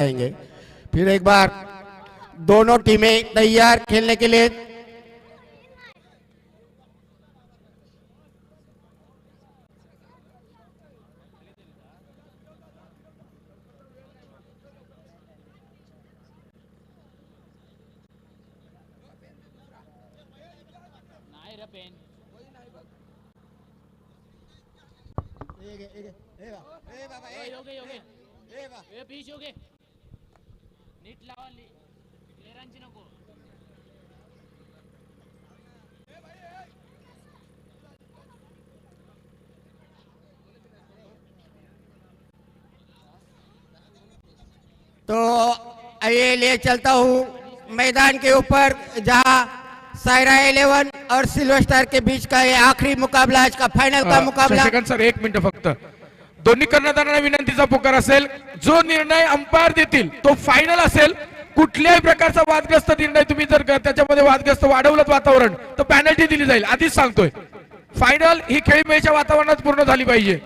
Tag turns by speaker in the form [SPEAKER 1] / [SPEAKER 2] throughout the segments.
[SPEAKER 1] जाएंगे। फिर एक बार दोनों टीमें तैयार खेलने के लिए। तो आइए ले चलता हूँ मैदान के ऊपर, जहां सायरा 11 और सिल्वर स्टार के बीच का ये आखिरी मुकाबला, आज का फाइनल का मुकाबला।
[SPEAKER 2] शशिकांत सर, एक मिनिट फक्त. दोन्ही कर्णधारांना विनंतीचा पुकार असेल, जो निर्णय अंपायर देतील तो फायनल असेल. कुठल्याही प्रकारचा वादग्रस्त निर्णय तुम्ही जर त्याच्यामध्ये वादग्रस्त वाढवलं वातावरण तर पॅनल्टी दिली जाईल. आधीच सांगतोय, फायनल ही खेळीमेळीच्या वातावरणात पूर्ण झाली पाहिजे.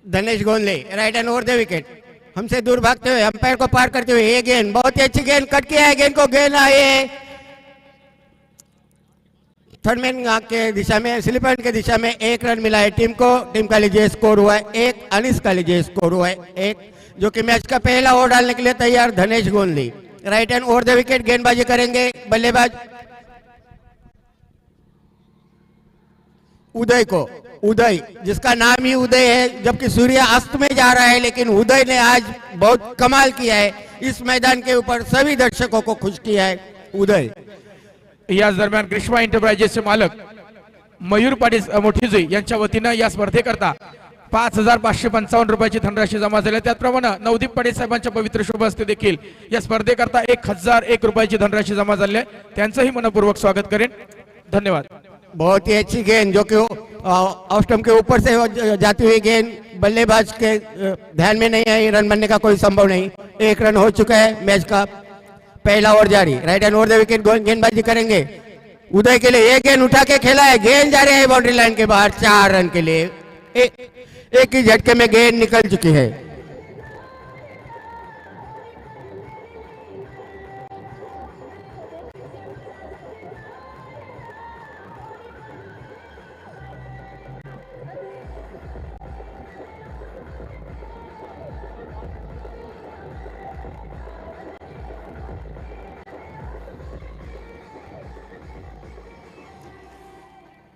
[SPEAKER 1] Dhanesh Gondle right hand over the wicket, हमसे दूर भागते हुए अंपायर को पार करते हुए ये गेंद बहुत ही अच्छी गेंद कट किया है, गेंद को गेंद आए थर्डमैन के दिशा में, स्लिप हैंड के दिशा में 1 रन मिला है टीम को. टीम का लीजिए स्कोर हुआ है 1, अनिस का लीजिए स्कोर हुआ है 1, जो कि मैच का पहला ओवर डालने के लिए तैयार धनेश Gondli. Right hand over the wicket गेंदबाजी करेंगे बल्लेबाज उदय को. उदय जिसका नाम ही उदय है, जबकि सूर्य अस्त में जा रहा है, लेकिन उदय ने आज बहुत कमाल किया है इस मैदान के ऊपर, सभी दर्शकों को खुश किया है उदय.
[SPEAKER 2] याच दरम्यान ग्रीष्मा एंटरप्राइजेसचे मालक मयूर पाटील मोठीजुई यांच्या वतीनं या स्पर्धेकरता 5,555 रुपयाची धनराशी जमा झाली. त्याचप्रमाणे नवदीप पाटील साहेबांच्या पवित्र शुभ हस्ते देखील या स्पर्धेकरता 1,001 रुपयाची धनराशी जमा झाली आहे. त्यांचंही मनपूर्वक स्वागत करेन. धन्यवाद.
[SPEAKER 1] बहुत ही अच्छी गेंद, जो कि ऑफ स्टंप के ऊपर से जाती हुई गेंद बल्लेबाज के ध्यान में नहीं आई, रन बनने का कोई संभव नहीं. 1 रन हो चुका है, मैच का पहला ओवर जारी. Right hand over the wicket गेंदबाजी करेंगे उदय के लिए. ये गेंद उठा के खेला है, गेंद जा रही है बाउंड्री लाइन के बाहर 4 रन के लिए. एक ही झटके में गेंद निकल चुकी है.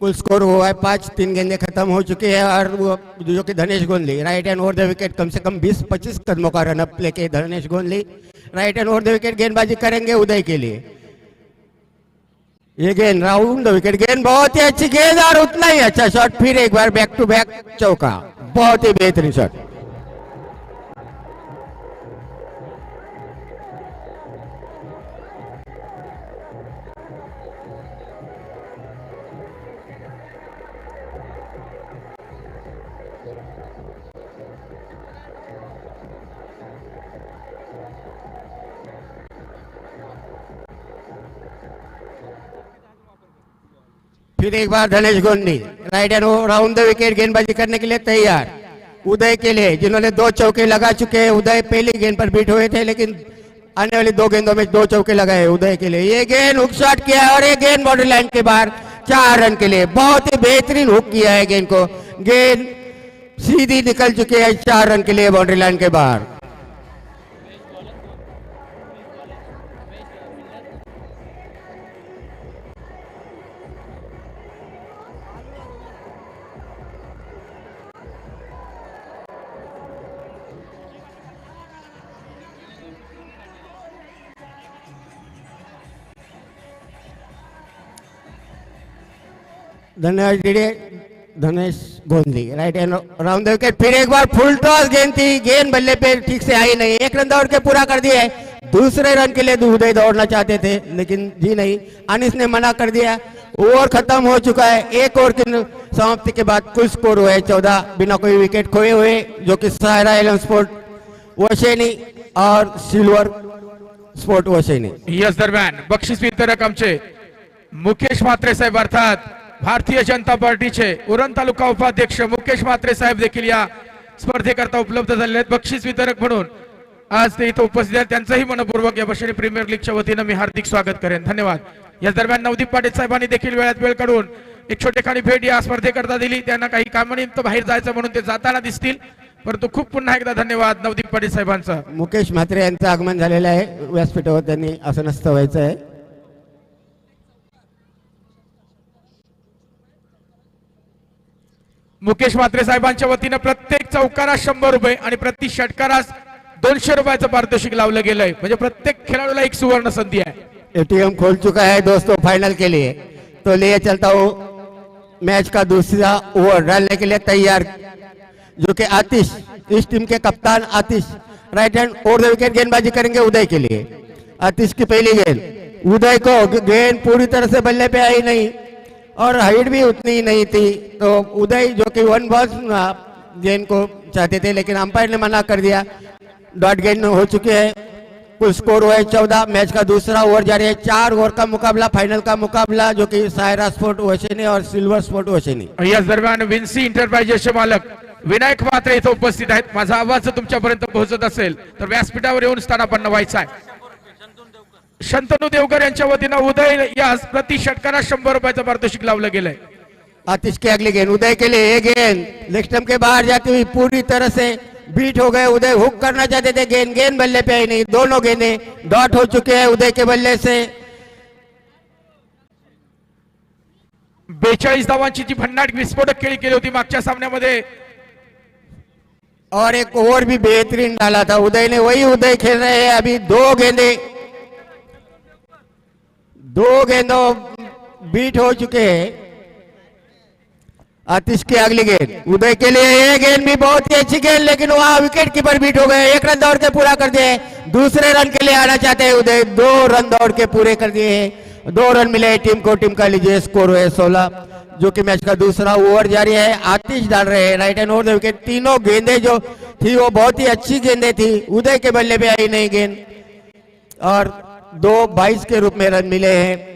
[SPEAKER 1] कुल स्कोर हुआ है 5, 3 गेंदें खत्म हो चुकी है. और वो जो कि Dhanesh Gondli right hand over the wicket कम से कम 20-25 कदमों का रनअप लेके Dhanesh Gondli right hand over the wicket गेंदबाजी करेंगे उदय के लिए. ये गेंद राउंड द विकेट, गेंद बहुत ही अच्छी गेंद और उतना ही अच्छा शॉट. फिर एक बार बैक टू बैक चौका, बहुत ही बेहतरीन शॉट. फिर एक बार धनेश Gondli right hand round the wicket गेंदबाजी करने के लिए तैयार उदय के लिए, जिन्होंने 2 चौके लगा चुके हैं. उदय पहली गेंद पर बीट हुए थे, लेकिन आने वाली 2 गेंदों में 2 चौके लगाए उदय के लिए. ये गेंद हुक शॉट किया है और ये गेंद बाउंड्री लाइन के बाहर 4 रन के लिए. बहुत ही बेहतरीन हुक किया है गेंद को, गेंद सीधी निकल चुकी है 4 रन के लिए बाउंड्री लाइन के बाहर. धनेश Gondli right hand round the wicket. फिर एक बार फुल टॉस गेंद थी, गेंद बल्ले पे ठीक से आई नहीं. 1 रन दौड़ के पूरा कर दिया है. दूसरे रन के लिए उदय दौड़ना चाहते थे, लेकिन जी नहीं, अनिस ने मना कर दिया. ओवर खत्म हो चुका है. 1 ओवर की समाप्ति के बाद कुल स्कोर हुआ है 14 बिना कोई विकेट खोए हुए, जो कि सायरा 11 स्पोर्ट वशेनी और सिल्वर स्पोर्ट वशेनी.
[SPEAKER 2] याच दरम्यान बक्षीस वितरक आमचे मुकेश म्हात्रे साहेब, अर्थात भारतीय जनता पार्टीचे उरण तालुका उपाध्यक्ष मुकेश म्हात्रे साहेब देखील या स्पर्धेकरता उपलब्ध झालेले आहेत. बक्षीस वितरक म्हणून आज ते इथं उपस्थित आहेत त्यांचंही मनपूर्वक या बशेरी प्रीमियर लीगच्या वतीनं मी हार्दिक स्वागत करेन. धन्यवाद. या दरम्यान नवदीप पाटील साहेबांनी देखील वेळात वेळ काढून एक छोटेखानी भेट या स्पर्धेकरता दिली. त्यांना काही कामानिमित्त बाहेर जायचं म्हणून ते जाताना दिसतील, परंतु खूप पुन्हा एकदा धन्यवाद नवदीप पाटील साहेबांचं.
[SPEAKER 1] मुकेश म्हात्रे यांचं आगमन झालेलं आहे व्यासपीठावर, त्यांनी असं नसतं व्हायचं आहे.
[SPEAKER 2] मुकेश म्हात्रे साहेबांच्या वतीनं प्रत्येक चौकारास 100 रुपये आणि प्रति षटकारास 200 रुपयाचं पारितोषिक लावलं गेलंय. म्हणजे प्रत्येक खेळाडूला एक सुवर्ण संधी आहे.
[SPEAKER 1] एटीएम खोल चुका है दोस्तों फाइनल के लिए, तो लिए चलता हूँ मैच का दूसरा ओवर डालने के लिए तैयार, जो कि आतिश, इस टीम के कप्तान Atish right hand over the wicket गेंदबाजी करेंगे उदय के लिए. आतिश की पहली गेंद, उदय को गेंद पूरी तरह से बल्ले पे आई नहीं और हाइट भी उतनी ही नहीं थी, तो उदय जो कि 1 बॉल गेंद को चाहते थे लेकिन अंपायर ने मना कर दिया. डॉट गेंद हो चुके हैं. कुल स्कोर हुआ है 14. मैच का दूसरा ओवर जारी है. 4 ओवर का मुकाबला, फाइनल का मुकाबला, जो कि सायरा स्पोर्ट वशेनी और सिल्वर स्पोर्ट वशेनी.
[SPEAKER 2] याच दरम्यान विन्सी एंटरप्राइजेसचे मालक विनायक म्हात्रे इथं उपस्थित आहेत. माझा आवाज जर तुमच्यापर्यंत पोहोचत असेल तर व्यासपीठावर येऊन स्थानापन्न व्हायचं आहे. शंतनू देवकर यांच्या वतीनं उदय यास प्रति षटकारास 100 रुपयाचं पारितोषिक लावलं गेलंय.
[SPEAKER 1] आतिश की अगली गेंद उदय के लिए, ये गेंद लेग स्टंप के बाहर जाती हुई पूरी तरह से बीट हो गए. उदय हुक करना चाहते थे, गेंद बल्ले पे आई नहीं. दोनों गेंदें डॉट हो चुके हैं उदय के बल्ले से.
[SPEAKER 2] 42 धावांची जी भन्नाट विस्फोटक खेळी केली होती मागच्या सामन्यामध्ये,
[SPEAKER 1] और एक ओवर भी बेहतरीन डाला था उदय ने, वही उदय खेल रहे हैं अभी. 2 गेंदों बीट हो चुके हैं. आतिश की अगली गेंद उदय के लिए, ये गेंद भी बहुत ही अच्छी गेंद, लेकिन वहां विकेट कीपर बीट हो गए. 1 रन दौड़ के पूरा कर दिए. दूसरे रन के लिए आना चाहते हैं उदय. 2 रन दौड़ के पूरे कर दिए हैं. 2 रन मिले टीम को. टीम का लीजिए स्कोर हुए 16, जो कि मैच का दूसरा ओवर जारी है. आतिश डाल रहे हैं right hand over the wicket. तीनों गेंदें जो थी वो बहुत ही अच्छी गेंदें थी. उदय के बल्ले पे आई नहीं गेंद और 2-22 के रूप में रन मिले हैं.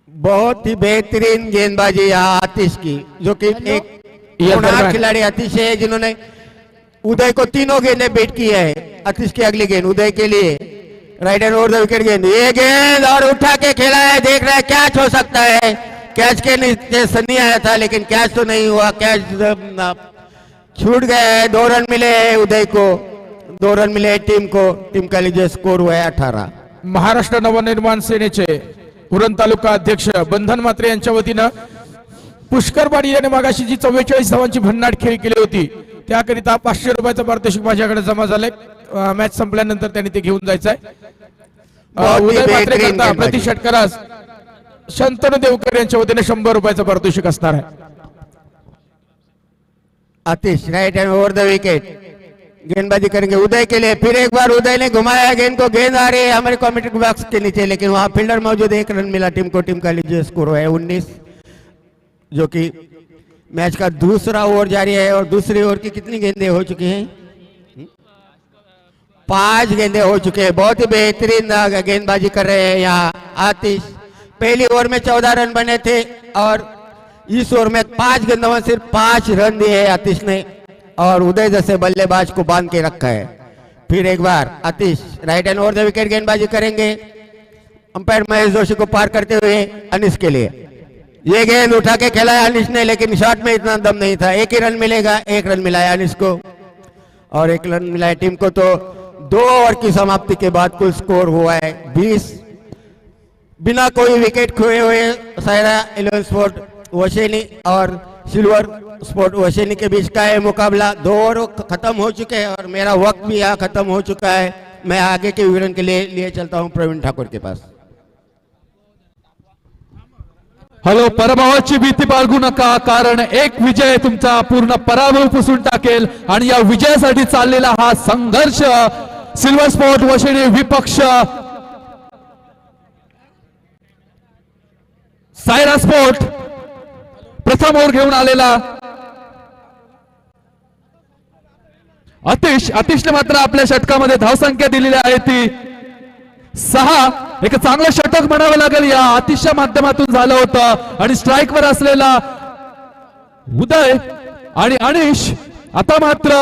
[SPEAKER 1] बहुत ही बेहतरीन गेंदबाजी आतिश की, जो कि एक होनहार खिलाड़ी आतिश है जिन्होंने उदय को तीनों गेंदें बीट की है. आतिश की अगली गेंद उदय के लिए right hand over the wicket गेंद, ये गेंद और उठा के खेला है. देख रहे हैं कैच हो सकता है. कैच के नीचे सन्नी आया था लेकिन कैच तो नहीं हुआ. कैच छूट गया है. 2 रन मिले हैं उदय को. 2 रन मिले टीम को. टीम का लीजिए स्कोर हुआ है 18.
[SPEAKER 2] महाराष्ट्र नवनिर्माण सेनेचे उरण तालुका अध्यक्ष बंधन म्हात्रे यांच्या वतीनं पुष्कर पाटील यांनी मागाशी जी 44 धावांची भन्नाट खेळी केली होती त्याकरिता 500 रुपयाचं पारितोषिक माझ्याकडे जमा झालंय. मॅच संपल्यानंतर त्यांनी ते घेऊन जायचंय. उदय म्हात्रे करता प्रति षटकारास शंतनू देवकर यांच्या वतीने 100 रुपयाचं पारितोषिक असणार आहे.
[SPEAKER 1] Atish right hand over the wicket गेंदबाजी करेंगे उदय के लिए. फिर एक बार उदय ने घुमाया गेंद को. गेंद आ रही है हमारे कमेंट्री बॉक्स के नीचे, लेकिन वहां फील्डर मौजूद. 1 रन मिला टीम को. टीम का लीजिए स्कोर है 19, जो कि मैच का दूसरा ओवर जारी है. और दूसरे ओवर की कितनी गेंदें हो चुकी हैं? 5 गेंदें हो चुके हैं. बहुत ही बेहतरीन गेंदबाजी कर रहे हैं यहाँ आतिश. पहली ओवर में 14 रन बने थे और इस ओवर में 5 गेंदों में सिर्फ 5 रन दिए हैं आतिश ने, और उदय जैसे बल्लेबाज को बांध के रखा है. फिर एक बार Atish right hand over the wicket गेंदबाजी करेंगे. अंपायर महेश जोशी को पार करते हुए अनिश के लिए. ये गेंद उठा के खेला है अनिश ने, लेकिन शॉट में इतना दम नहीं था. 1 ही रन मिलेगा. 1 रन मिला है अनिश को और 1 रन मिला है टीम को. तो 2 ओवर की समाप्ति के बाद कुल स्कोर हुआ है 20. बिना कोई विकेट खोए हुए सायरा 11 स्पोर्ट वशेनी और सिल्वर स्पोर्ट वशेनी के बीच का है मुकाबला. 2 ओवर खत्म हो चुके हैं और मेरा वक्त भी यहाँ खत्म हो चुका है. मैं आगे के विवरण के लिए चलता हूँ प्रवीण ठाकुर के पास.
[SPEAKER 3] हॅलो, पराभवाची भीती बाळगू नका, कारण एक विजय तुमचा पूर्ण पराभव पुसून टाकेल. आणि या विजयासाठी चाललेला हा संघर्ष सिल्वर स्पोर्ट वशेनी विपक्ष सायरा स्पोर्ट प्रथम ओव्हर घेऊन आलेला अतिशने मात्र आपल्या षटकामध्ये धावसंख्या दिलेली आहे ती 6. एक चांगलं षटक म्हणावं लागेल या आतिशच्या माध्यमातून झालं होतं. आणि स्ट्राईक वर असलेला उदय आणि अनिश. आता मात्र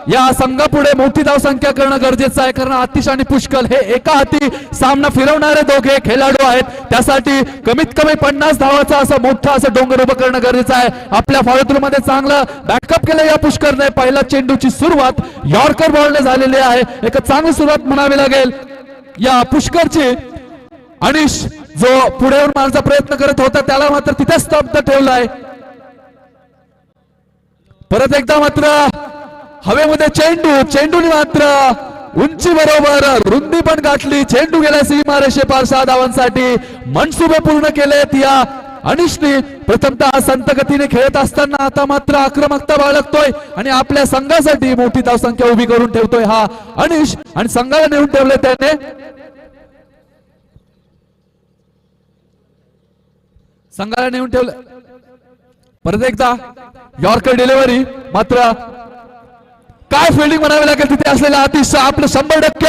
[SPEAKER 3] या संघापुढे मोठी धावसंख्या करणं गरजेचं आहे, कारण आतिश आणि पुष्कळ हे एका हाती सामना फिरवणारे दोघे खेळाडू आहेत. त्यासाठी कमीत कमी 50 धावाचा असं मोठं असं डोंगर उभं करणं गरजेचं आहे. आपल्या फॉलोथ्रू मध्ये चांगलं बॅकअप केलं या पुष्करने. पहिला चेंडूची सुरुवात यॉर्कर बॉलने झालेली आहे. एक चांगली सुरुवात म्हणावी लागेल या पुष्करची. अनिश जो पुढे येऊन मारण्याचा प्रयत्न करत होता त्याला मात्र तिथे स्तब्ध ठेवलाय. परत एकदा मात्र हवेमध्ये चेंडूने मात्र उंची बरोबर रुंदी पण गाठली. चेंडू गेला सीमारेषेपार 6 धावांसाठी. मनसुबे पूर्ण केलेत या अनिशने. प्रथमतः संत गतीने खेळत असताना आता मात्र आक्रमकता बाळगतोय आणि आपल्या संघासाठी मोठी धावसंख्या उभी करून ठेवतोय हा अनिश. आणि संघाला नेऊन ठेवले त्याने. संघाला नेऊन ठेवलं. परत एकदा यॉर्कर डिलिव्हरी. मात्र काय फिल्डिंग म्हणावी लागेल तिथे असलेला आतिश आपलं 100%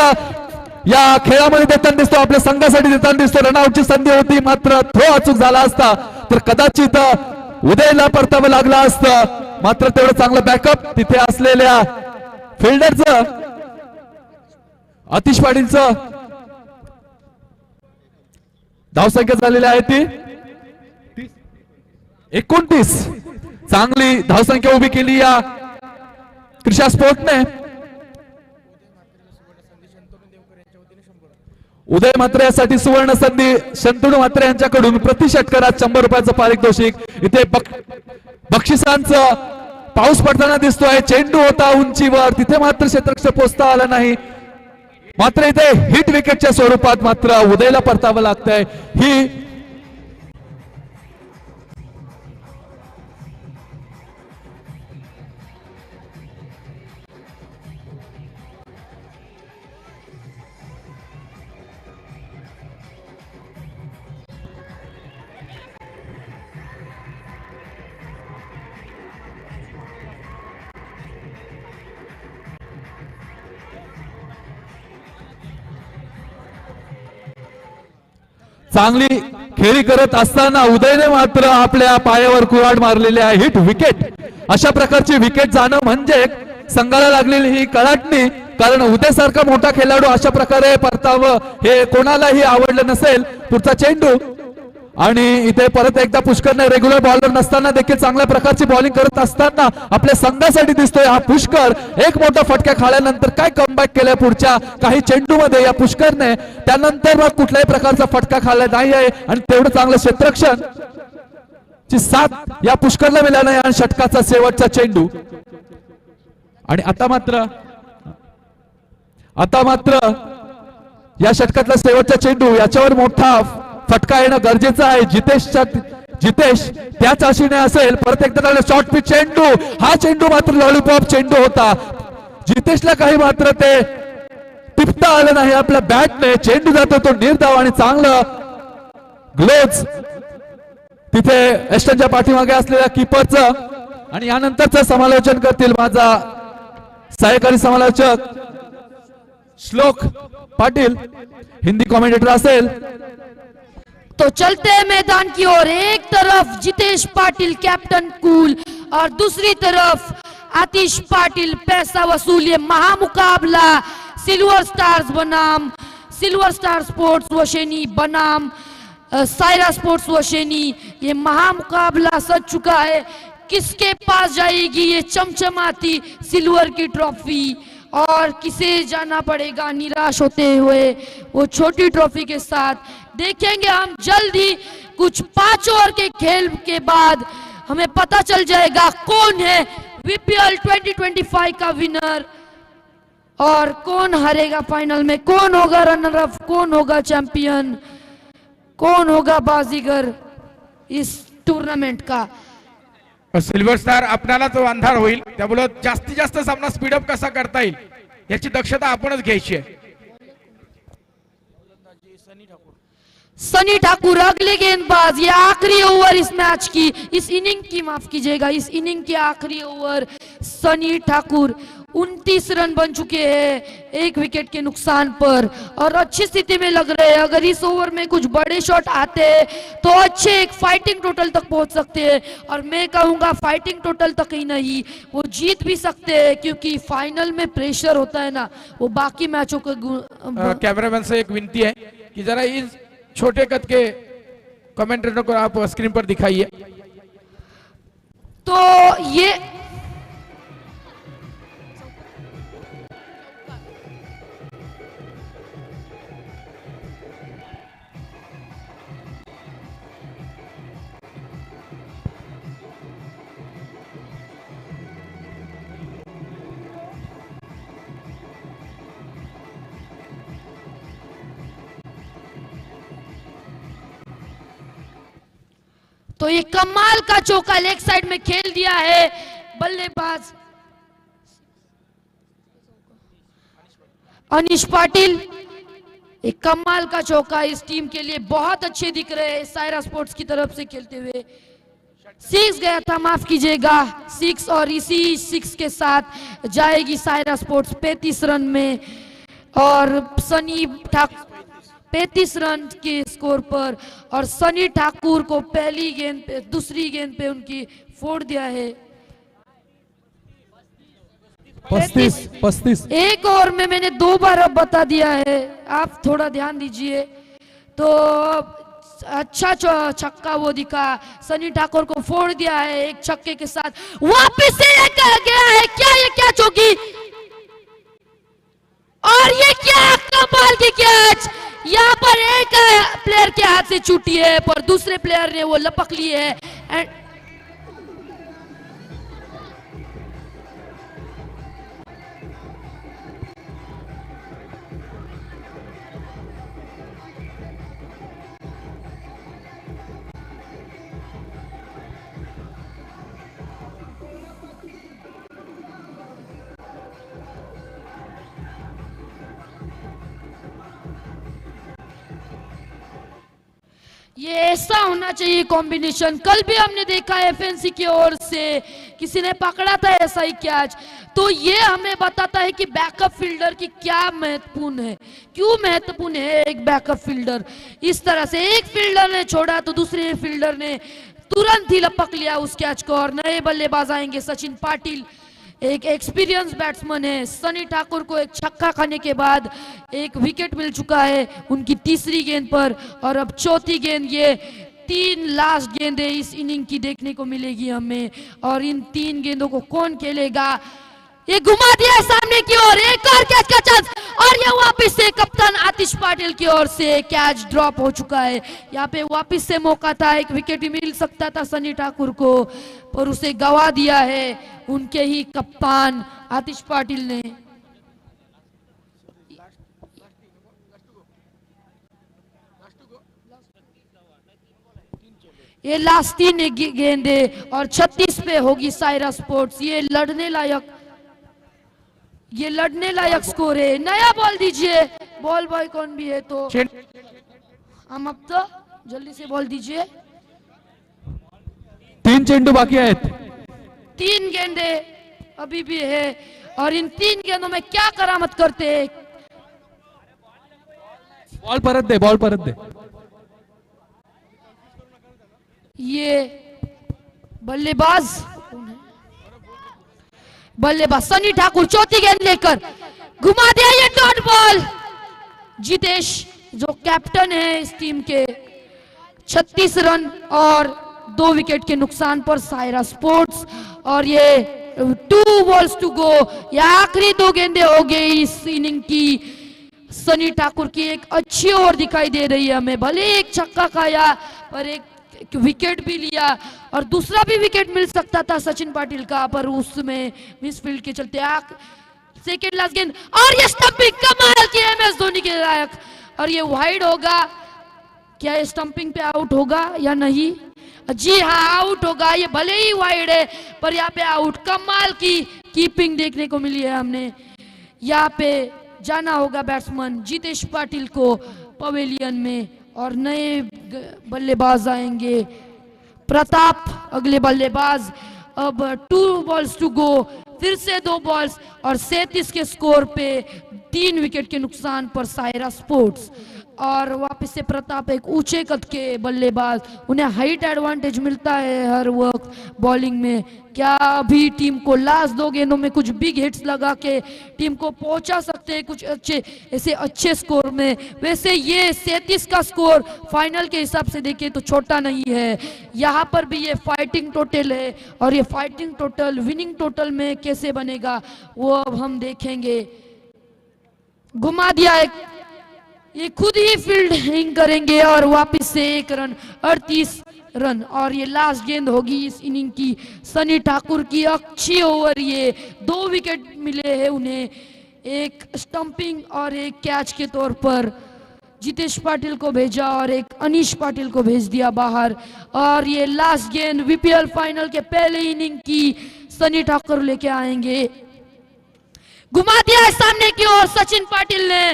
[SPEAKER 3] या खेळामध्ये देताना दिसतो, आपल्या संघासाठी देताना दिसतो. रनआउटची संधी होती मात्र थ्रो अचूक झाला असता तर कदाचित उदयला परतावं लागलं असतं. मात्र तेवढं चांगलं बॅकअप तिथे असलेल्या फिल्डरचं आतिश पाटीलचं. धावसंख्या झालेली आहे ती 29. चांगली धावसंख्या उभी केली या क्रिशा स्पोर्टने. उदय मात्रे यासाठी सुवर्ण संधी. शंतनू मात्रे यांच्याकडून प्रति षटकारात 100 रुपयाचं पारितोषिक. इथे बक्षिसांचं पाऊस पडताना दिसतोय. चेंडू होता उंचीवर, तिथे मात्र क्षेत्ररक्षक पोहोचता आला नाही. मात्र इथे हिट विकेटच्या स्वरूपात मात्र उदयला परतावं लागतंय. ही चांगली खेळी करत असताना उदयने मात्र आपल्या पायावर कुऱ्हाड मारलेली आहे. Hit wicket. अशा प्रकारची विकेट जाणं म्हणजे संघाला लागलेली ही कळाटणी. कारण उदय सारखा मोठा खेळाडू अशा प्रकारे परतावं हे कोणालाही आवडलं नसेल. पुढचा चेंडू आणि इथे परत एकदा पुष्करने रेग्युलर बॉलर नसताना देखील चांगल्या प्रकारची बॉलिंग करत असताना आपल्या संघासाठी दिसतोय हा पुष्कर. एक मोठा फटका खाल्यानंतर काय कमबॅक केलंय पुढच्या काही चेंडू मध्ये या पुष्करने. त्यानंतर मग कुठल्याही प्रकारचा फटका खाल्ला नाही आहे आणि तेवढं चांगलं क्षेत्ररक्षण ची साथ या पुष्करला मिळाला नाही. आणि षटकाचा शेवटचा चेंडू. आणि आता मात्र या षटकातला शेवटचा चेंडू याच्यावर मोठा फटका येणं गरजेचं आहे. जितेश त्याच आशेने असेल. परत एकदा शॉर्ट पिच चेंडू. हा चेंडू मात्र लॉलीपॉप चेंडू होता. जितेशला काही मात्र ते टिपता आलं नाही आपल्या बॅटने. चेंडू जातो तो निर्धाव आणि चांगलं ग्लोव्ज तिथे एस्टनच्या पाठीमागे असलेल्या कीपरचं. आणि यानंतरचं समालोचन करतील माझा सहाय्यकारी समालोचक श्लोक पाटील, हिंदी कॉमेंटेटर असेल.
[SPEAKER 4] तो चलते हैं मैदान की ओर. एक तरफ जितेश पाटिल कैप्टन कूल और दूसरी तरफ आतिश पाटिल पैसा वसूल. ये महामुकाबला सिल्वर स्टार्स बनाम सिल्वर स्टार स्पोर्ट्स वशेनी बनाम सायरा स्पोर्ट्स वशेनी. ये महामुकाबला सज चुका है. किसके पास जाएगी ये चमचमाती सिल्वर की ट्रॉफी और किसे जाना पड़ेगा निराश होते हुए वो छोटी ट्रॉफी के साथ. देखेंगे हम जल्द ही. कुछ 5 ओवर के खेल के बाद हमें पता चल जाएगा कौन है वीपीएल 2025 का विनर और कौन हारेगा फाइनल में. कौन होगा रनर अप, कौन होगा चैंपियन, कौन होगा बाजीगर इस टूर्नामेंट का.
[SPEAKER 2] सिल्वर स्टार आपल्याला तो अंधार होईल. त्यामुळे जास्तीत जास्त सामना स्पीडअप कसा करता येईल याची दक्षता आपणच घ्यायची आहे.
[SPEAKER 4] सनी ठाकुर अगले गेंदबाज, ये आखिरी ओवर इस मैच की, इस इनिंग की, माफ कीजिएगा, इस इनिंग की आखिरी ओवर। सनी ठाकुर 29 रन बन चुके हैं 1 विकेट के नुकसान पर और अच्छी स्थिति में लग रहे हैं। अगर इस ओवर में कुछ बड़े शॉट आते हैं तो अच्छे एक फाइटिंग टोटल तक पहुंच सकते हैं और मैं कहूंगा फाइटिंग टोटल तक ही नहीं, वो जीत भी सकते हैं क्योंकि फाइनल में प्रेशर होता है ना, वो बाकी मैचों के
[SPEAKER 2] कैमरामैन से एक विनती है कि जरा इन छोटे कद के कमेंटेटरों को आप स्क्रीन पर दिखाइए।
[SPEAKER 4] तो ये तो ये कमाल का चौका लेग साइड में खेल दिया है बल्लेबाज अनीश पाटिल। एक कमाल का चौका इस टीम के लिए बहुत अच्छे दिख रहे हैं सायरा स्पोर्ट्स की तरफ से खेलते हुए। 6 गया था, माफ कीजिएगा 6, और इसी 6 के साथ जाएगी सायरा स्पोर्ट्स 35 रन में और सनी ठाकुर 35 रन के स्कोर पर, और सनी ठाकुर को पहली गेंद पे, दूसरी गेंद पे उनकी फोड़ दिया है
[SPEAKER 3] 35।
[SPEAKER 4] एक ओवर में मैंने 2 बार अब बता दिया है, आप थोड़ा ध्यान दीजिए। तो अच्छा छक्का वो दिखा, सनी ठाकुर को फोड़ दिया है एक छक्के के साथ, वापस से गया है क्या, ये क्या चौकी, और ये क्या कमाल की कैच, यहाँ पर एक प्लेयर के हाथ से छूटी है पर दूसरे प्लेयर ने वो लपक ली है एंड ये ऐसा होना चाहिए कॉम्बिनेशन। कल भी हमने देखा एफएनसी की ओर से किसी ने पकड़ा था ऐसा ही कैच, तो ये हमें बताता है कि बैकअप फील्डर की क्या महत्वपूर्ण है, क्यों महत्वपूर्ण है एक बैकअप फील्डर। इस तरह से एक फील्डर ने छोड़ा तो दूसरे फील्डर ने तुरंत ही लपक लिया उस कैच को, और नए बल्लेबाज आएंगे सचिन पाटिल, एक एक्सपीरियंस बैट्समैन है। सनी ठाकुर को एक छक्का खाने के बाद एक विकेट मिल चुका है उनकी तीसरी गेंद पर, और अब चौथी गेंद, ये 3 लास्ट गेंदें इस इनिंग की देखने को मिलेगी हमें, और इन 3 गेंदों को कौन खेलेगा। ये घुमा दिया है सामने की ओर, एक और कैच का चांस, और ये वापस से कप्तान आतिश पाटिल की ओर से कैच ड्रॉप हो चुका है। यहाँ पे वापस से मौका था, एक विकेट भी मिल सकता था सनी ठाकुर को, पर उसे गवा दिया है उनके ही कप्तान आतिश पाटिल ने। ये लास्ट 3 गेंदे और 36 पे होगी सायरा स्पोर्ट्स। ये लड़ने लायक स्कोर है। नया बॉल दीजिए, बॉल बॉय कौन भी है तो हम अब तो जल्दी से बॉल दीजिए।
[SPEAKER 3] 3 चेंडू बाकी आहेत,
[SPEAKER 4] 3 गेंदे अभी भी है, और इन 3 गेंदों में क्या करामत करते हैं।
[SPEAKER 3] बॉल परत दे।
[SPEAKER 4] ये बल्लेबाज सनी ठाकुर चौथी गेंद लेकर घुमा दिया, ये डॉट बॉल। जितेश जो कैप्टन है इस टीम के, 36 रन और 2 विकेट के नुकसान पर सायरा स्पोर्ट्स, और ये 2 बॉल्स टू गो, ये आखिरी 2 गेंदें हो गई इस इनिंग की। सनी ठाकुर की एक अच्छी ओवर दिखाई दे रही है हमें, भले एक छक्का खाया पर एक विकेट भी लिया, और दूसरा भी विकेट मिल सकता था सचिन पाटिल का, पर उसमें मिसफील्ड के चलते सेकेंड लास्ट गेंद, और ये स्टंपिंग कमाल की एमएस धोनी के लायक, और ये वाइड होगा क्या, ये स्टंपिंग पे आउट होगा या नहीं। जी हाँ, आउट होगा, ये भले ही वाइड है पर यहाँ पे आउट। कमाल की कीपिंग देखने को मिली है हमने। यहाँ पे जाना होगा बैट्समैन जितेश पाटिल को पवेलियन में, और नए बल्लेबाज आएंगे। प्रताप अगले बल्लेबाज। अब 2 बॉल्स टू गो, फिर से 2 बॉल्स और 37 के स्कोर पे 3 विकेट के नुकसान पर सायरा स्पोर्ट्स। और वापस से प्रताप एक ऊंचे कद के बल्लेबाज, उन्हें हाइट एडवांटेज मिलता है हर वक्त बॉलिंग में। क्या अभी टीम को लास्ट 2 गेंदों में कुछ बिग हिट्स लगा के टीम को पहुंचा सकते हैं कुछ अच्छे स्कोर में? वैसे ये 37 का स्कोर फाइनल के हिसाब से देखें तो छोटा नहीं है। यहाँ पर भी ये फाइटिंग टोटल है और ये फाइटिंग टोटल विनिंग टोटल में कैसे बनेगा वो अब हम देखेंगे। घुमा दिया एक, ये खुद ही फील्डिंग करेंगे और वापस से 1 रन 38 रन। और ये लास्ट गेंद होगी इस इनिंग की सनी ठाकुर की। अच्छी ओवर, ये 2 विकेट मिले हैं उन्हें, एक स्टंपिंग और एक कैच के तौर पर। जितेश पाटिल को भेजा और एक अनीश पाटिल को भेज दिया बाहर। और ये लास्ट गेंद बीपीएल फाइनल के पहले इनिंग की सनी ठाकुर लेके आएंगे। घुमा दिया है सामने की ओर सचिन पाटिल ने